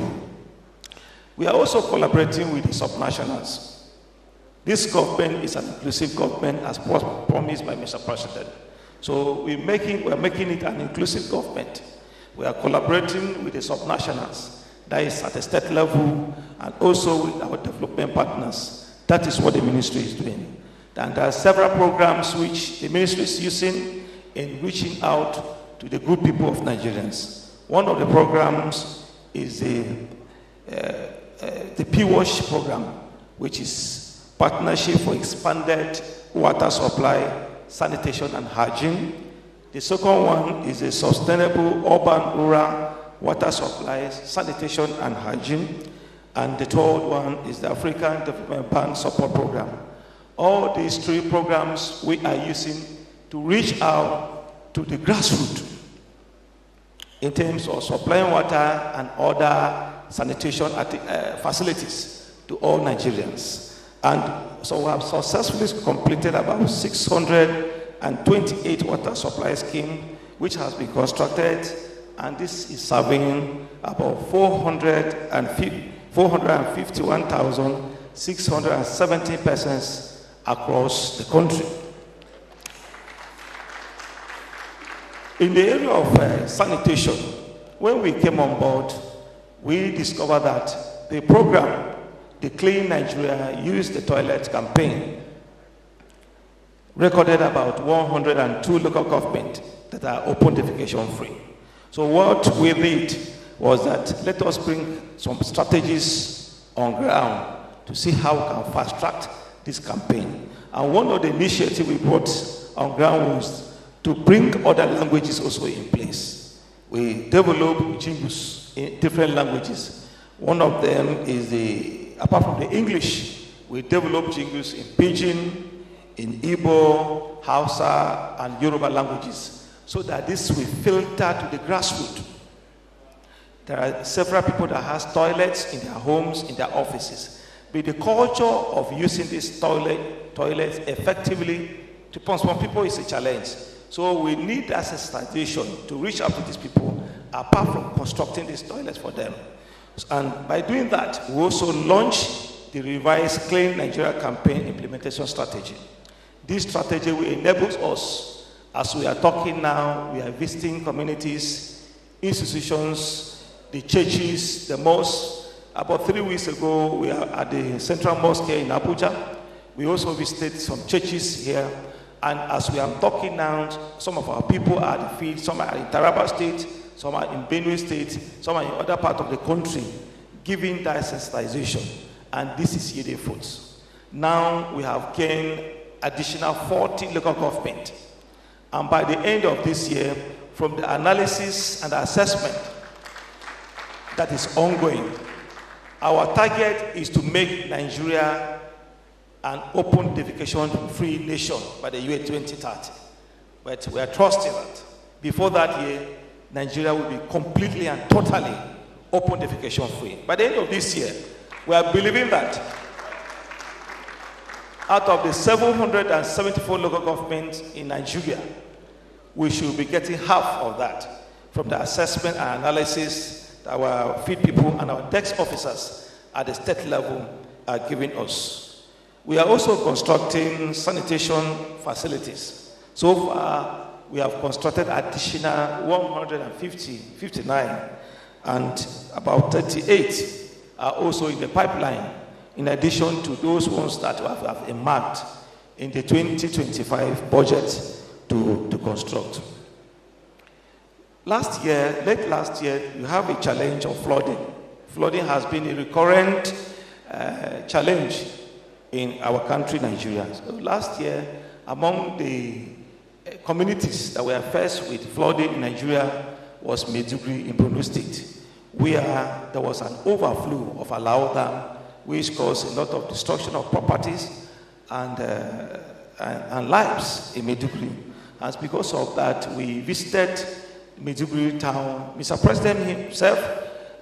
We are also collaborating with the subnationals. This government is an inclusive government as promised by Mr. President. So we're making it an inclusive government. We are collaborating with the subnationals, that is at the state level, and also with our development partners. That is what the ministry is doing. And there are several programs which the ministry is using in reaching out to the good people of Nigerians. One of the programs is the P-Wash program, which is Partnership for Expanded Water Supply, Sanitation and Hygiene. The second one is a Sustainable Urban Rural Water Supply, Sanitation and Hygiene. And the third one is the African Development Bank Support Program. All these 3 programs we are using to reach out to the grassroots in terms of supplying water and other sanitation facilities to all Nigerians. And so we have successfully completed about 628 water supply scheme, which has been constructed, and this is serving about 451,670 persons across the country. In the area of sanitation, when we came on board, we discovered that the program, the Clean Nigeria Use the Toilet campaign, recorded about 102 local governments that are open defecation free. So what we did was that let us bring some strategies on ground to see how we can fast track this campaign. And one of the initiatives we brought on ground was to bring other languages also in place. We develop jingles in different languages. One of them is apart from the English, we develop jingles in Pidgin, in Igbo, Hausa, and Yoruba languages, so that this will filter to the grassroots. There are several people that have toilets in their homes, in their offices. But the culture of using these toilets effectively to some people is a challenge. So we need that sensitization to reach out to these people, apart from constructing these toilets for them. And by doing that, we also launch the revised Clean Nigeria campaign implementation strategy. This strategy will enable us, as we are talking now, we are visiting communities, institutions, the churches, the mosques. About 3 weeks ago, we are at the Central Mosque here in Abuja. We also visited some churches here. And as we are talking now, some of our people are at the field, some are in Taraba State, some are in Benue State, some are in other parts of the country, giving that sensitization. And this is yielding fruits. Now we have gained additional 40 local government. And by the end of this year, from the analysis and the assessment that is ongoing, our target is to make Nigeria an open defecation-free nation by the year 2030. But we are trusting that before that year, Nigeria will be completely and totally open defecation-free. By the end of this year, we are believing that out of the 774 local governments in Nigeria, we should be getting half of that from the assessment and analysis that our field people and our desk officers at the state level are giving us. We are also constructing sanitation facilities. So far, we have constructed additional 159, and about 38 are also in the pipeline, in addition to those ones that have earmarked in the 2025 budget to construct. Late last year, you have a challenge of flooding. Flooding has been a recurrent challenge in our country, Nigeria. So last year, among the communities that were faced with flooding in Nigeria was Maiduguri in Borno State, where there was an overflow of Alao Dam, which caused a lot of destruction of properties and lives in Maiduguri. And because of that, we visited Maiduguri town. Mr. President himself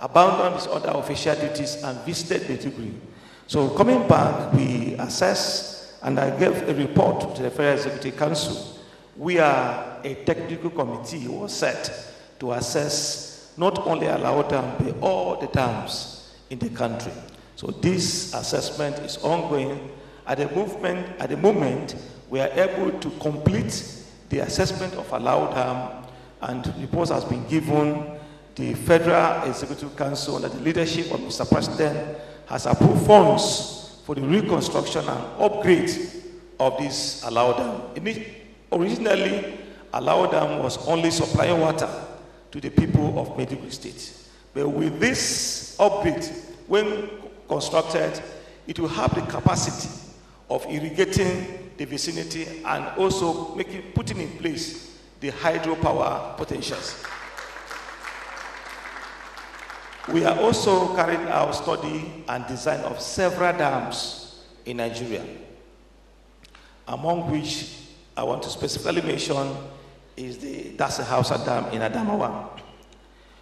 abandoned his other official duties and visited Maiduguri. So coming back, we assessed, and I gave a report to the Federal Executive Council. A technical committee was set to assess not only Alao Dam, but all the dams in the country. So this assessment is ongoing. At the moment, we are able to complete the assessment of Alao Dam, and reports has been given. The Federal Executive Council, under the leadership of Mr. President, has approved funds for the reconstruction and upgrade of this Alao Dam. Originally, Alao Dam was only supplying water to the people of Maiduguri State. But with this upgrade, when constructed, it will have the capacity of irrigating the vicinity and also putting in place the hydropower potentials. We are also carrying out study and design of several dams in Nigeria, among which I want to specifically mention is the Dase Hausa Dam in Adamawa.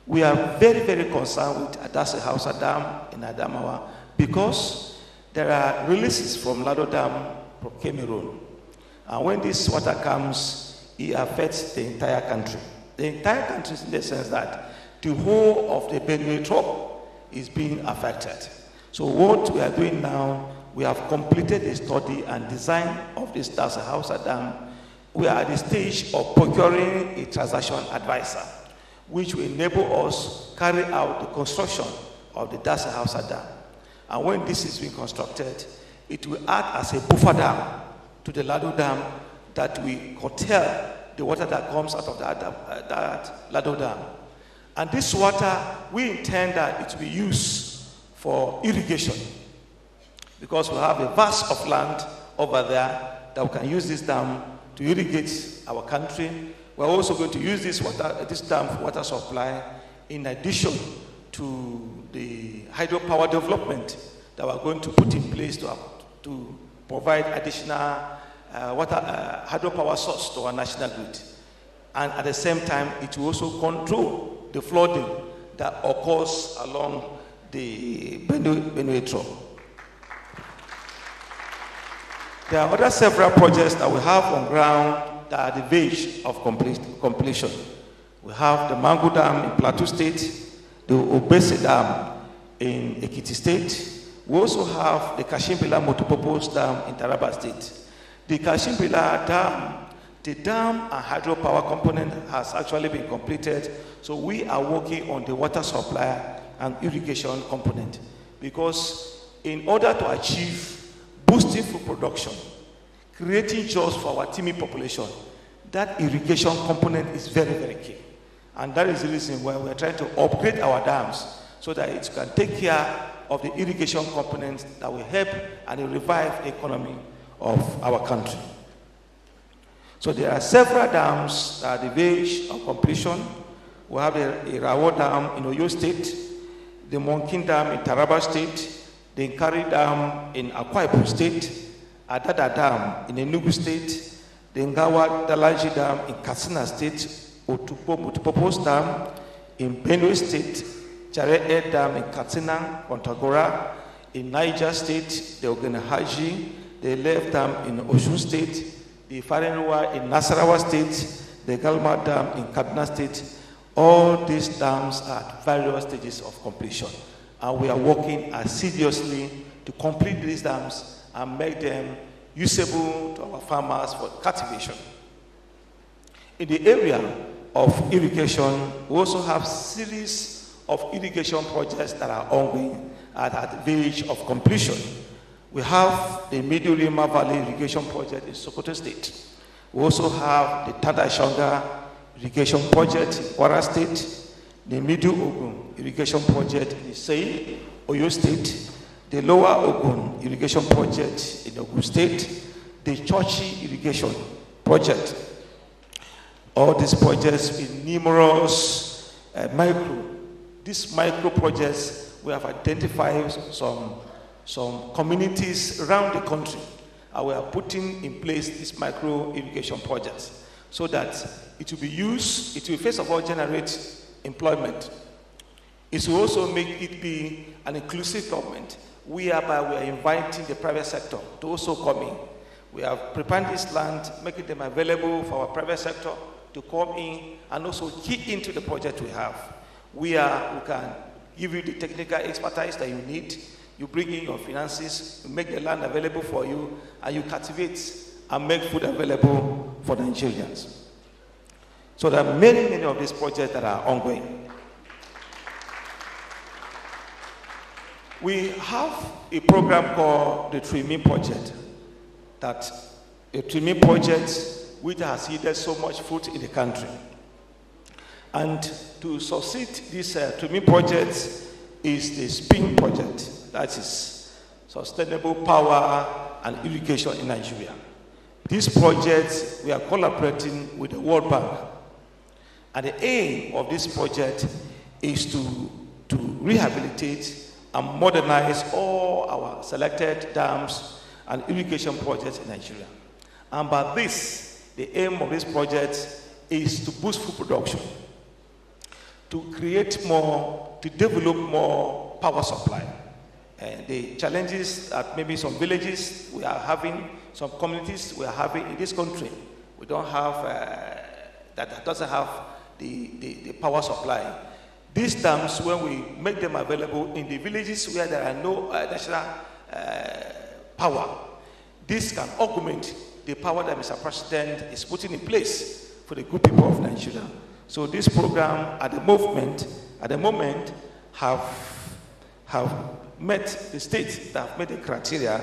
We are very, very concerned with Dase Hausa Dam in Adamawa because there are releases from Lado Dam from Cameroon. And when this water comes, it affects the entire country. The entire country is in the sense that the whole of the Benue Trough is being affected. So what we are doing now, we have completed a study and design of this Dase Hausa Dam. We are at the stage of procuring a transaction advisor, which will enable us to carry out the construction of the Dase Hausa Dam. And when this is being constructed, it will act as a buffer dam to the Lado Dam that will curtail the water that comes out of that Lado Dam. And this water, we intend that it will be used for irrigation, because we have a vast of land over there that we can use this dam to irrigate our country. We're also going to use this dam for water supply in addition to the hydropower development that we're going to put in place to provide additional hydropower source to our national grid. And at the same time, it will also control the flooding that occurs along the Benue Trough. There are other several projects that we have on ground that are the verge of completion. We have the Mangu Dam in Plateau State, the Obese Dam in Ekiti State. We also have the Kashimbila Multipurpose Dam in Taraba State. The Kashimbila Dam, the dam and hydropower component has actually been completed, so we are working on the water supply and irrigation component, because in order to achieve boosting food production, creating jobs for our teeming population, that irrigation component is very, very key. And that is the reason why we're trying to upgrade our dams so that it can take care of the irrigation components that will help and revive the economy of our country. So there are several dams that are the verge of completion. We have the Irawo Dam in Oyo State, the Monkin Dam in Taraba State, the Nkari Dam in Akwa Ibom State, Adada Dam in Enugu State, the Ngawa Dalaji Dam in Katsina State, Otupo Multipurpose Dam in Benue State, Jare Air Dam in Katsina, Kontagora, in Niger State, the Ogenahaji, the Left Dam in Osun State, the Farenwa in Nasarawa State, the Galma Dam in Kaduna State. All these dams are at various stages of completion. And we are working assiduously to complete these dams and make them usable to our farmers for cultivation. In the area of irrigation, we also have series of irrigation projects that are ongoing and at the verge of completion. We have the Middle Rima Valley Irrigation Project in Sokoto State. We also have the Tadashonga Irrigation Project in Kwara State, the Middle Ogun Irrigation Project in Sei, Oyo State, the Lower Ogun Irrigation Project in Ogun State, the Chochi Irrigation Project. All these projects with numerous These micro projects, we have identified some communities around the country, and we are putting in place these micro irrigation projects so that it will be used, it will first of all generate employment. It will also make it be an inclusive government, whereby we are inviting the private sector to also come in. We have prepared this land, making them available for our private sector to come in and also key into the project we have. We can give you the technical expertise that you need. You bring in your finances, you make the land available for you, and you cultivate and make food available for the Nigerians. So there are many of these projects that are ongoing. We have a program called the Trimming Project. That a trimming project which has yielded so much fruit in the country. And to succeed this trimming project is the SPIN project. That is Sustainable Power and Irrigation in Nigeria. This project, we are collaborating with the World Bank. And the aim of this project is to rehabilitate and modernize all our selected dams and irrigation projects in Nigeria. And by this, the aim of this project is to boost food production, to create more, to develop more power supply. And the challenges that maybe some villages we are having, some communities we are having in this country, we don't have, that doesn't have the power supply. These dams, when we make them available in the villages where there are no national power, this can augment the power that Mr. President is putting in place for the good people of Nigeria. So this program at the moment have met the states that have met the criteria,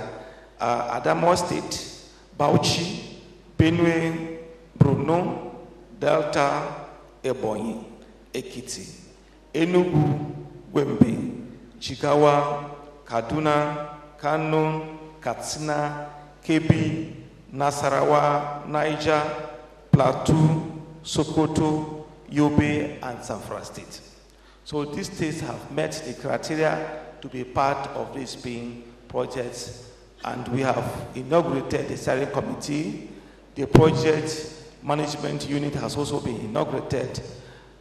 Adamawa State, Bauchi, Benue, Borno, Delta, Ebonyi, Ekiti, Enugu, Gombe, Jigawa, Kaduna, Kano, Katsina, Kebbi, Nasarawa, Niger, Plateau, Sokoto, Yobe, and Zamfara State. So these states have met the criteria to be part of this being projects, and we have inaugurated the steering committee. The project management unit has also been inaugurated,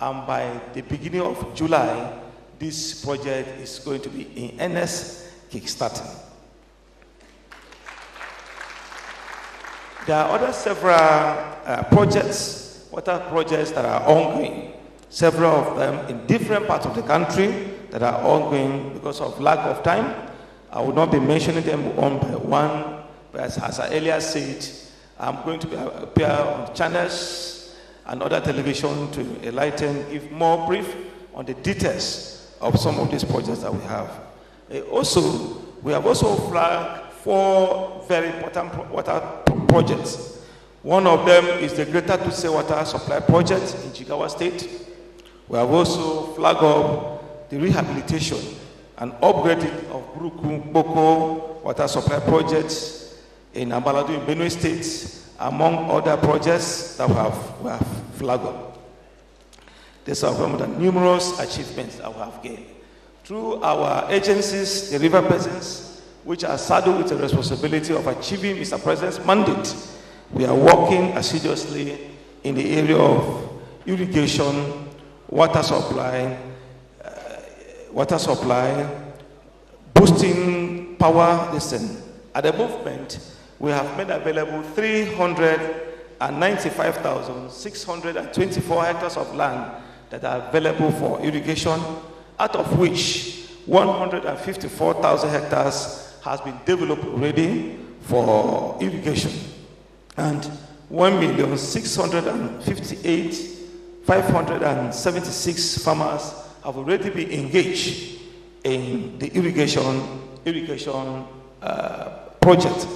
and by the beginning of July, this project is going to be in earnest kickstarting. There are other several projects, water projects that are ongoing, several of them in different parts of the country that are ongoing because of lack of time. I will not be mentioning them one by one, but as I earlier said, I'm going to appear on channels and other television to enlighten, give more brief on the details of some of these projects that we have. We have also flagged 4 very important water projects. One of them is the Greater Tuse Water Supply Project in Jigawa State. We have also flagged up the rehabilitation and upgrading of Boko Water Supply Project in Ambaladu in Benue State, among other projects that we have flagged up. These are some of the numerous achievements that we have gained. Through our agencies, the river basins, which are saddled with the responsibility of achieving Mr. President's mandate, we are working assiduously in the area of irrigation, water supply, boosting power. At the movement, we have made available 395,624 hectares of land that are available for irrigation, out of which 154,000 hectares has been developed already for irrigation, and 1,658,576 farmers have already been engaged in the irrigation project.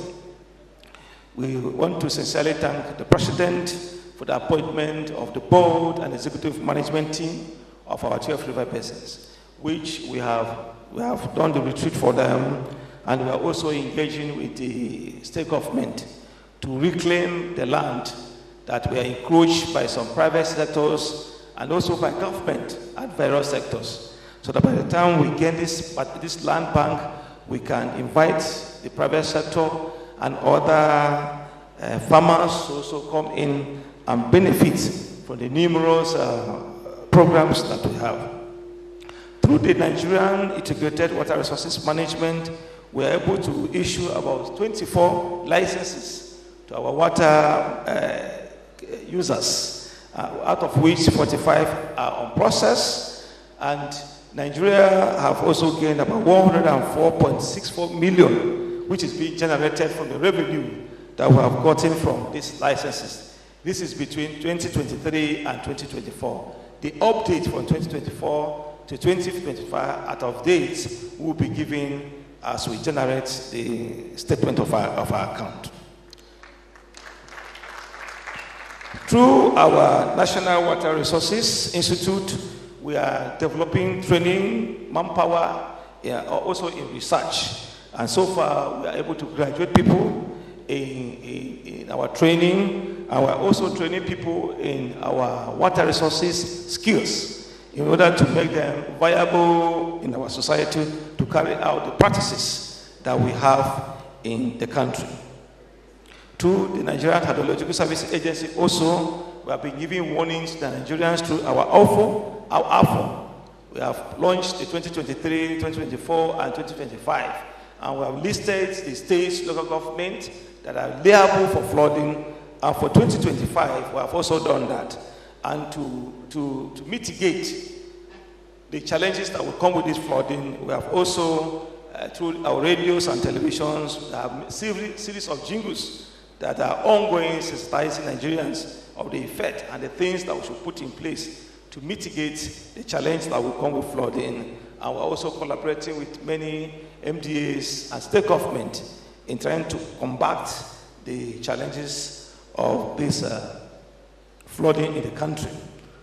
We want to sincerely thank the President for the appointment of the board and executive management team of our 12 river basins, which we have done the retreat for them, and we are also engaging with the state government to reclaim the land that were encroached by some private sectors and also by government at various sectors, so that by the time we get this land bank, we can invite the private sector and other farmers to also come in and benefit from the numerous programs that we have. Through the Nigerian Integrated Water Resources Management, we are able to issue about 24 licenses to our water users, out of which 45 are on process, and Nigeria have also gained about 104.64 million, which is being generated from the revenue that we have gotten from these licenses. This is between 2023 and 2024. The update from 2024 to 2025 out of dates will be given as we generate the statement of our account. Through our National Water Resources Institute, we are developing training, manpower, also in research. And so far, we are able to graduate people in our training, and we are also training people in our water resources skills in order to make them viable in our society to carry out the practices that we have in the country. To the Nigerian Hydrological Service Agency also, we have been giving warnings to Nigerians through our AFO. We have launched the 2023, 2024, and 2025, and we have listed the states, local government that are liable for flooding, and for 2025, we have also done that. And to mitigate the challenges that will come with this flooding, we have also, through our radios and televisions, have a series of jingles that are ongoing, sensitizing Nigerians of the effect and the things that we should put in place to mitigate the challenge that will come with flooding. And we're also collaborating with many MDAs and state government in trying to combat the challenges of this flooding in the country.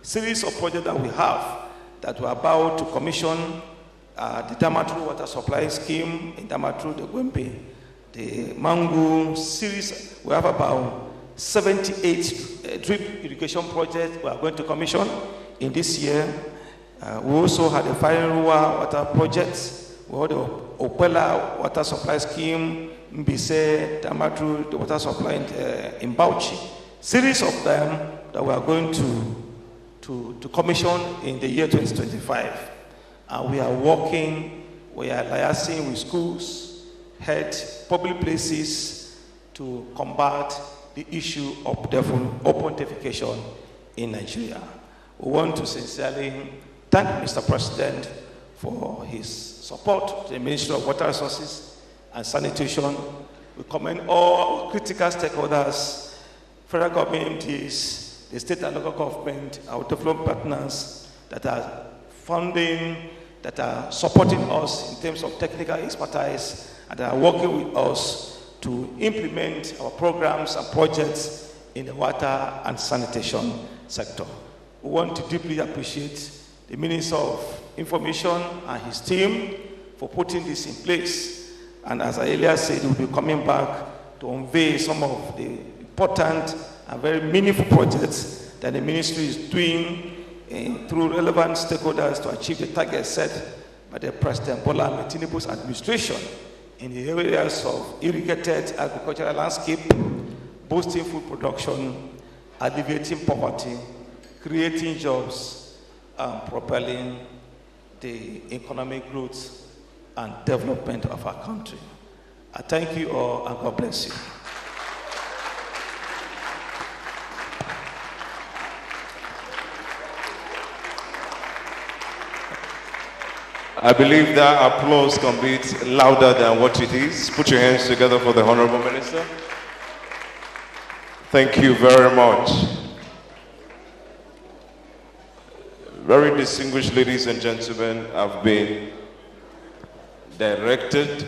Series of projects that we have that we're about to commission, the Damaturu Water Supply Scheme in Damaturu, the Gwempe, the Mangu series. We have about 78 drip irrigation projects we are going to commission in this year. We also had a Fairuwa water project. We had the Opela water supply scheme, Mbise, Damatru, the water supply in Bauchi. Series of them that we are going to commission in the year 2025. And we are working, we are liaising with schools, health, public places to combat the issue of open defecation in Nigeria. We want to sincerely thank Mr. President for his support to the Ministry of Water Resources and Sanitation. We commend all critical stakeholders, federal government, MDs, the state and local government, our development partners that are funding, that are supporting us in terms of technical expertise, and that are working with us to implement our programs and projects in the water and sanitation sector. We want to deeply appreciate the Minister of Information and his team for putting this in place. And as I earlier said, we'll be coming back to unveil some of the important and very meaningful projects that the ministry is doing through relevant stakeholders to achieve the targets set by the President Bola Ahmed Tinubu's administration in the areas of irrigated agricultural landscape, boosting food production, alleviating poverty, creating jobs, and propelling the economic growth and development of our country. I thank you all and God bless you. I believe that applause can be louder than what it is. Put your hands together for the Honorable Minister. Thank you very much. Very distinguished ladies and gentlemen, I've been directed.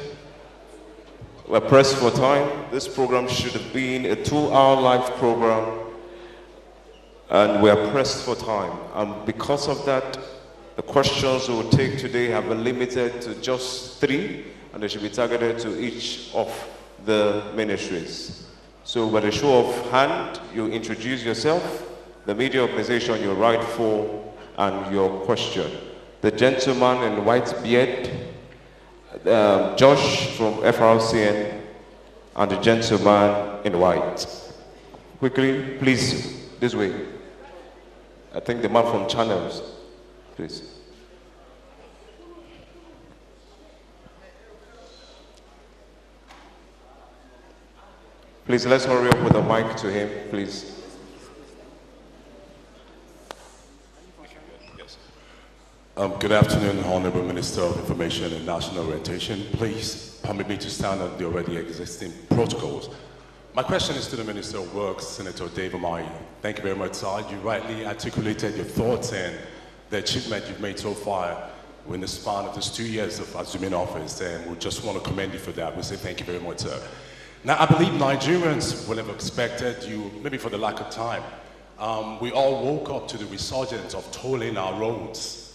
We're pressed for time. This program should have been a 2-hour live program, and we're pressed for time. And because of that, the questions we will take today have been limited to just 3, and they should be targeted to each of the ministries. So by a show of hand, you introduce yourself, the media organization you write for, and your question. The gentleman in white beard, Josh from FRCN, and the gentleman in white. Quickly, please, this way. I think the man from Channels, please. Please, let's hurry up with the mic to him, please. Good afternoon, Honorable Minister of Information and National Orientation. Please permit me to stand on the already existing protocols. My question is to the Minister of Works, Senator Dave Umahi. Thank you very much, sir. You rightly articulated your thoughts and the achievement you've made so far in the span of this 2 years of assuming office, and we just want to commend you for that. We say thank you very much, sir. Now, I believe Nigerians will have expected you, maybe for the lack of time. We all woke up to the resurgence of tolling our roads.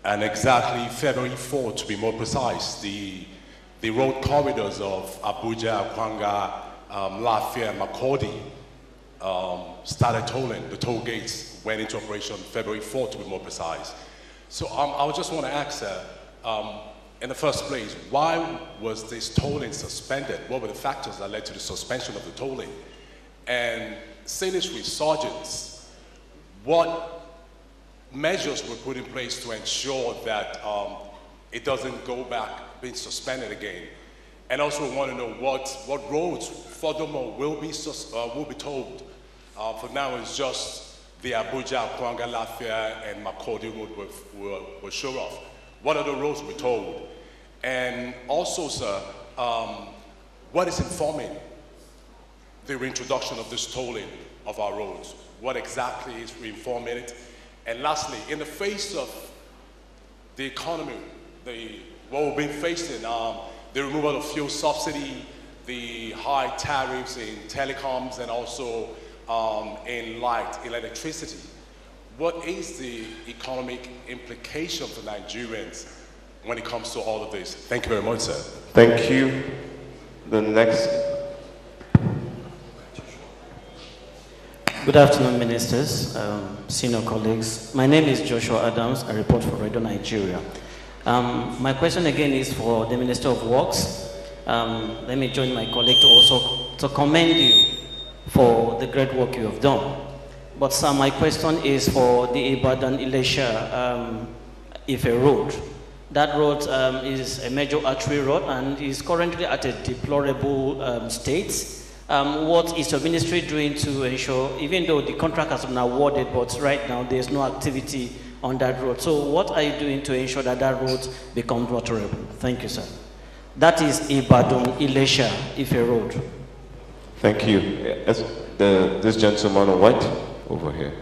And exactly February 4th, to be more precise, the road corridors of Abuja, Akwanga, Lafayette, and Makurdi started tolling. The toll gates went into operation February 4th, to be more precise. So I would just want to ask, in the first place, why was this tolling suspended? What were the factors that led to the suspension of the tolling? And seeing this resurgence, what measures were put in place to ensure that it doesn't go back being suspended again? And also we want to know what roads furthermore will be tolled. For now, it's just the Abuja, Akwanga, Lafayette, and Makurdi road were shut off. What other roads were tolled? And also, sir, what is informing the reintroduction of this tolling of our roads? What exactly is informing it? And lastly, in the face of the economy, what we've been facing, the removal of fuel subsidy, the high tariffs in telecoms, and also in electricity, what is the economic implication for Nigerians when it comes to all of this? Thank you very much, sir. Thank you. The next. Good afternoon, ministers, senior colleagues. My name is Joshua Adams. I report for Radio Nigeria. My question again is for the Minister of Works. Let me join my colleague to also commend you for the great work you have done. But sir, my question is for the Ibadan-Ilesha Ife road. That road is a major artery road and is currently at a deplorable state. What is your ministry doing to ensure, even though the contract has been awarded, but right now there's no activity on that road? So what are you doing to ensure that that road becomes waterable? Thank you, sir. That is Ibadan-Ilesha Ife road. Thank you. This gentleman on white over here.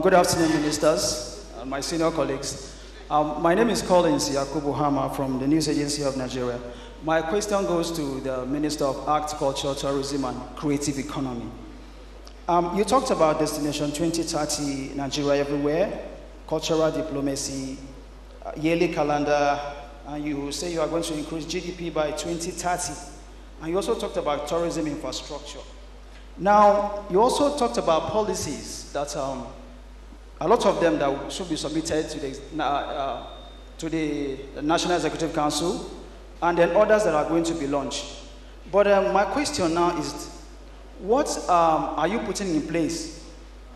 Good afternoon, ministers, and my senior colleagues. My name is Collins Yakubu Hama from the News Agency of Nigeria. My question goes to the Minister of Arts, Culture, Tourism, and Creative Economy. You talked about Destination 2030, Nigeria Everywhere, cultural diplomacy, yearly calendar, and you say you are going to increase GDP by 2030. And you also talked about tourism infrastructure. Now, you also talked about policies that a lot of them that should be submitted to the National Executive Council, and then others that are going to be launched. But my question now is, what are you putting in place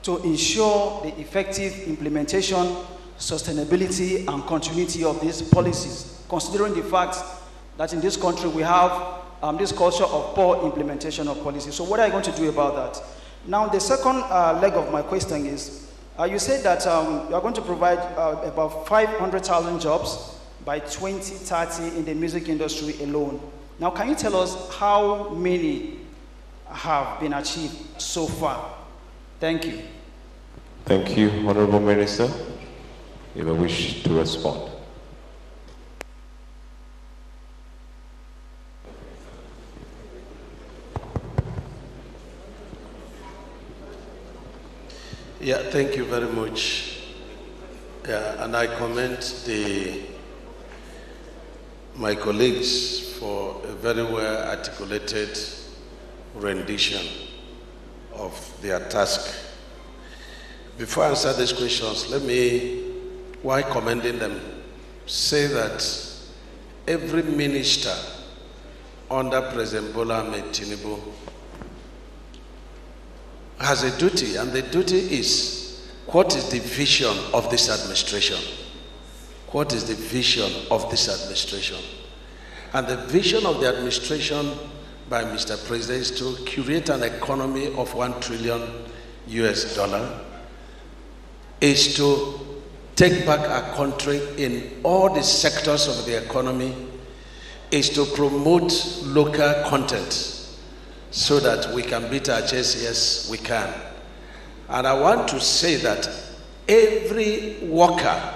to ensure the effective implementation, sustainability, and continuity of these policies, considering the fact that in this country we have this culture of poor implementation of policy? So what are you going to do about that? Now, the second leg of my question is, you said that you are going to provide about 500,000 jobs by 2030 in the music industry alone. Now, can you tell us how many have been achieved so far? Thank you. Thank you, Honorable Minister. If I wish to respond. Yeah, thank you very much. Yeah, and I commend my colleagues for a very well articulated rendition of their task. Before I answer these questions, let me, while commending them, say that every minister under President Bola Ahmed Tinubu has a duty, and the duty is, what is the vision of this administration? What is the vision of this administration? And the vision of the administration by Mr. President is to create an economy of $1 trillion US, is to take back our country in all the sectors of the economy, is to promote local content, so that we can beat our chest. Yes, we can. And I want to say that every worker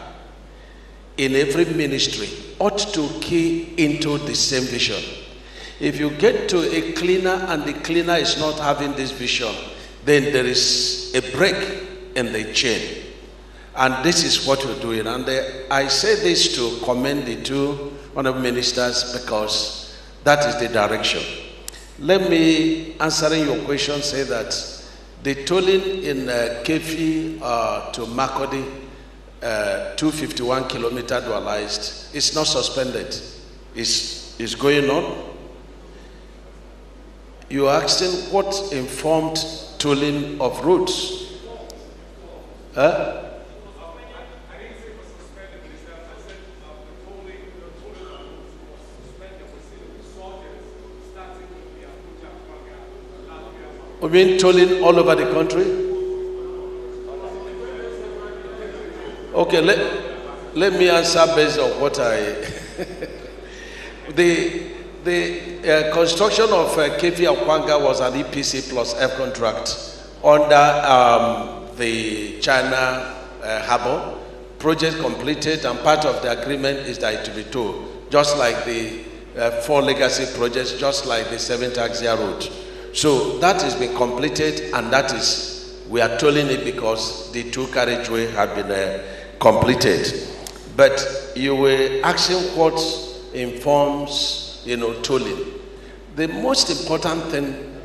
in every ministry ought to key into the same vision. If you get to a cleaner and the cleaner is not having this vision, then there is a break in the chain. And this is what we're doing. And I say this to commend the two honorable ministers, because that is the direction. Let me, answering your question, say that the tolling in Kefi to Makodi, 251 kilometer dualized, is not suspended. It's going on. You are asking what informed tolling of routes? Huh? We mean tolling all over the country? Okay, let me answer based on what I... the construction of Kefi Akwanga was an EPC plus F contract under the China harbor. Project completed, and part of the agreement is that it will be tolled, just like the 4 legacy projects, just like the 7th Axia Road. So that has been completed, and that is, we are tolling it because the 2 carriageway had been completed. But you were asking what informs, tolling. The most important thing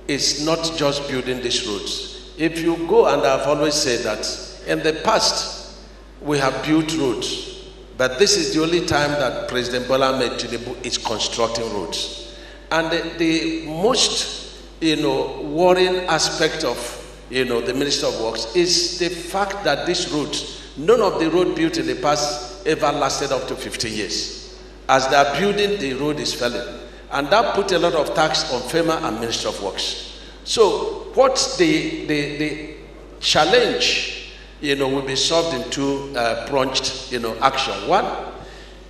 is not just building these roads. If you go, and I've always said that in the past we have built roads, but this is the only time that President Bola Ahmed Tinubu is constructing roads. And the most, worrying aspect of, the Minister of Works is the fact that these roads, none of the road built in the past ever lasted up to 50 years. As they are building, the road is failing. And that put a lot of tax on FEMA and Minister of Works. So what's the challenge, will be solved in two pronged, action. One,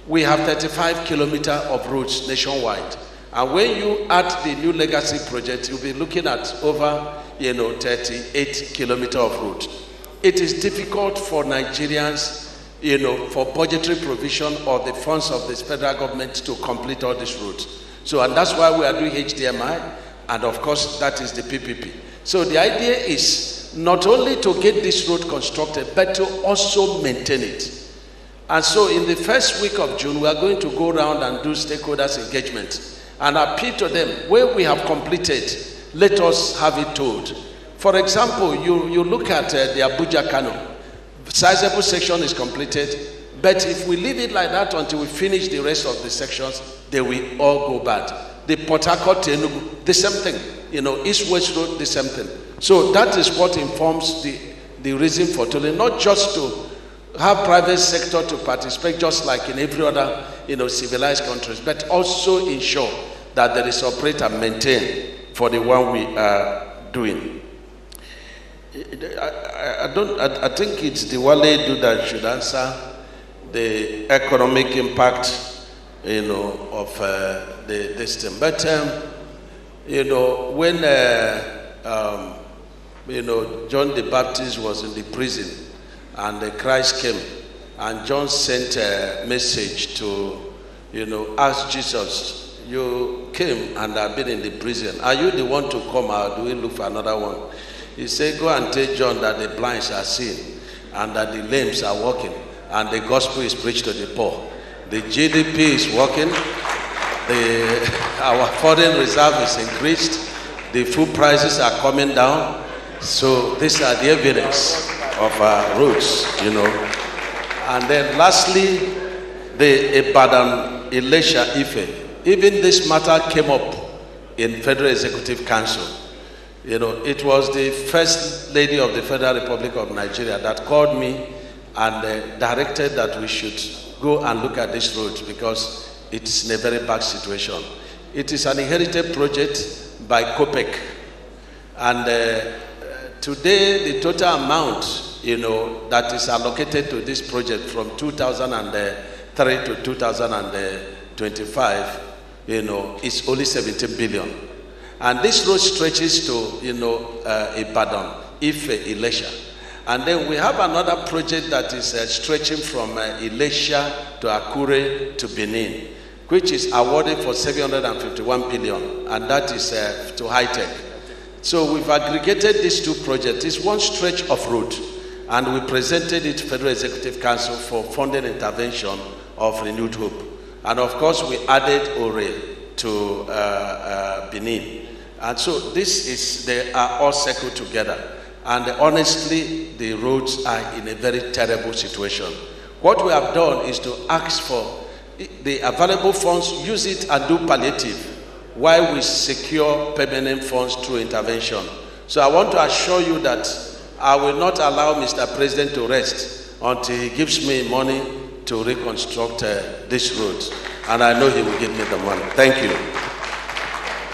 we have 35 kilometers of roads nationwide. And when you add the new legacy project, you'll be looking at over, 38 kilometers of road. It is difficult for Nigerians, for budgetary provision or the funds of the federal government to complete all these roads. So, and that's why we are doing HDMI, and of course, that is the PPP. So the idea is not only to get this road constructed, but to also maintain it. And so in the first week of June, we are going to go around and do stakeholders engagement and appeal to them, where we have completed, let us have it told. For example, you look at the Abuja Kano, sizable section is completed, but if we leave it like that until we finish the rest of the sections, they will all go bad. The Port Harcourt to Enugu, the same thing. East-West Road, the same thing. So that is what informs the reason for tolling, not just to have private sector to participate just like in every other, civilized countries, but also ensure that there is operate and maintain for the one we are doing. I think it's the Wale do that should answer the economic impact, of this thing. But when John the Baptist was in the prison and Christ came, and John sent a message to, ask Jesus, you came and have been in the prison. Are you the one to come out? Do we look for another one? He said, go and tell John that the blind are seeing and that the lame are walking and the gospel is preached to the poor. The GDP is working. Our foreign reserve is increased. The food prices are coming down. So these are the evidence of our roots, And then lastly, the Ibadan, Elisha, Ife. Even this matter came up in Federal Executive Council. It was the First Lady of the Federal Republic of Nigeria that called me and directed that we should go and look at this road because it's in a very bad situation. It is an inherited project by COPEC. And today, the total amount, that is allocated to this project from 2003 to 2025, is only 17 billion. And this road stretches to, Ibadan, Ife, Elisha. And then we have another project that is stretching from Elisha to Akure to Benin, which is awarded for 751 billion, and that is to high-tech. So we've aggregated these two projects. It's one stretch of road, and we presented it to Federal Executive Council for funding intervention of Renewed Hope. And of course, we added Ore to Benin. And so they are all circled together. And honestly, the roads are in a very terrible situation. What we have done is to ask for the available funds, use it and do palliative, while we secure permanent funds through intervention. So I want to assure you that I will not allow Mr. President to rest until he gives me money to reconstruct this road. And I know he will give me the money. Thank you.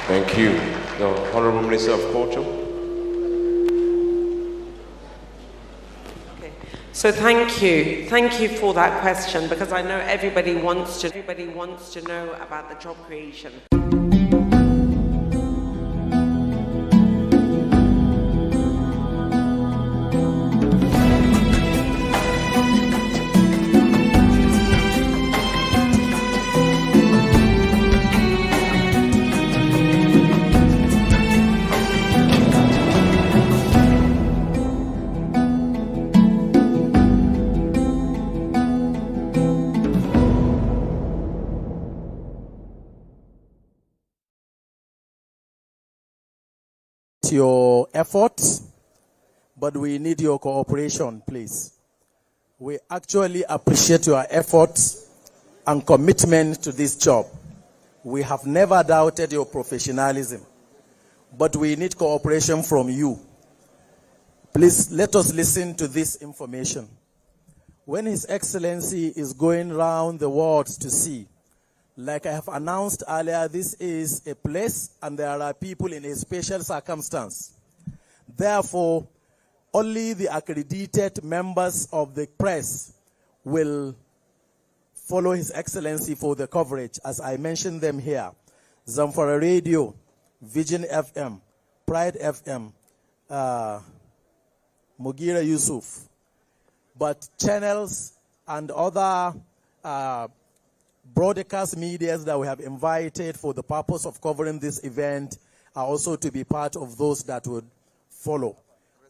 Thank you. The Honorable Minister of Culture. So thank you for that question, because I know everybody wants to know about the job creation. your efforts, but we need your cooperation, please. We actually appreciate your efforts and commitment to this job. We have never doubted your professionalism, but we need cooperation from you. Please let us listen to this information. When His Excellency is going around the world to see, like I have announced earlier, this is a place and there are people in a special circumstance. Therefore, only the accredited members of the press will follow His Excellency for the coverage, as I mentioned them here. Zamfara Radio, Vision FM, Pride FM, Mugira Yusuf. But channels and other broadcast medias that we have invited for the purpose of covering this event are also to be part of those that would follow.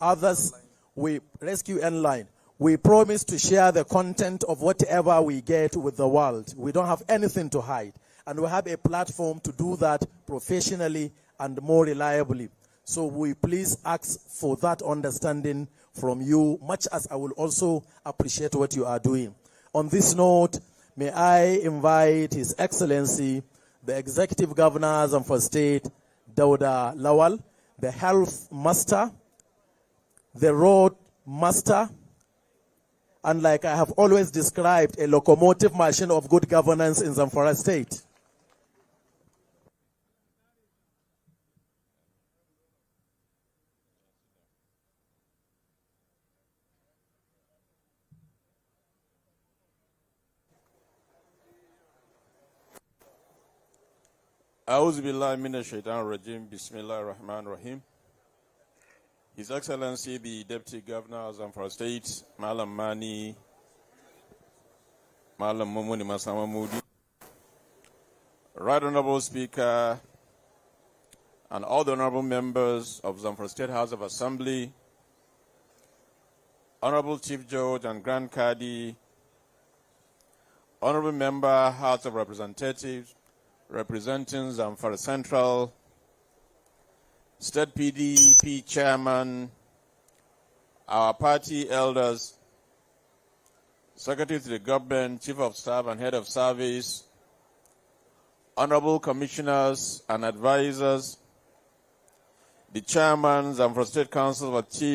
Others, we Rescue N-Line. We promise to share the content of whatever we get with the world. We don't have anything to hide. And we have a platform to do that professionally and more reliably. So we please ask for that understanding from you, much as I will also appreciate what you are doing. On this note, may I invite His Excellency, the Executive Governor of Zamfara State, Dauda Lawal, the Health Master, the Road Master, and like I have always described, a locomotive machine of good governance in Zamfara State. A'udhu billahi minash shaitanir rajim. Bismillahir rahmanir rahim. His Excellency, the Deputy Governor of Zamfara State, Malam Mani, Malam Mumuni Masamamudi, Right Honorable Speaker, and all the honorable members of Zamfara State House of Assembly, Honorable Chief Judge and Grand Cadi, Honorable Member, House of Representatives, representing Zamfara Central, State PDP Chairman, our party elders, Secretary to the Government, Chief of Staff and Head of Service, Honorable Commissioners and Advisors, the Chairman, Zamfara State Council for TV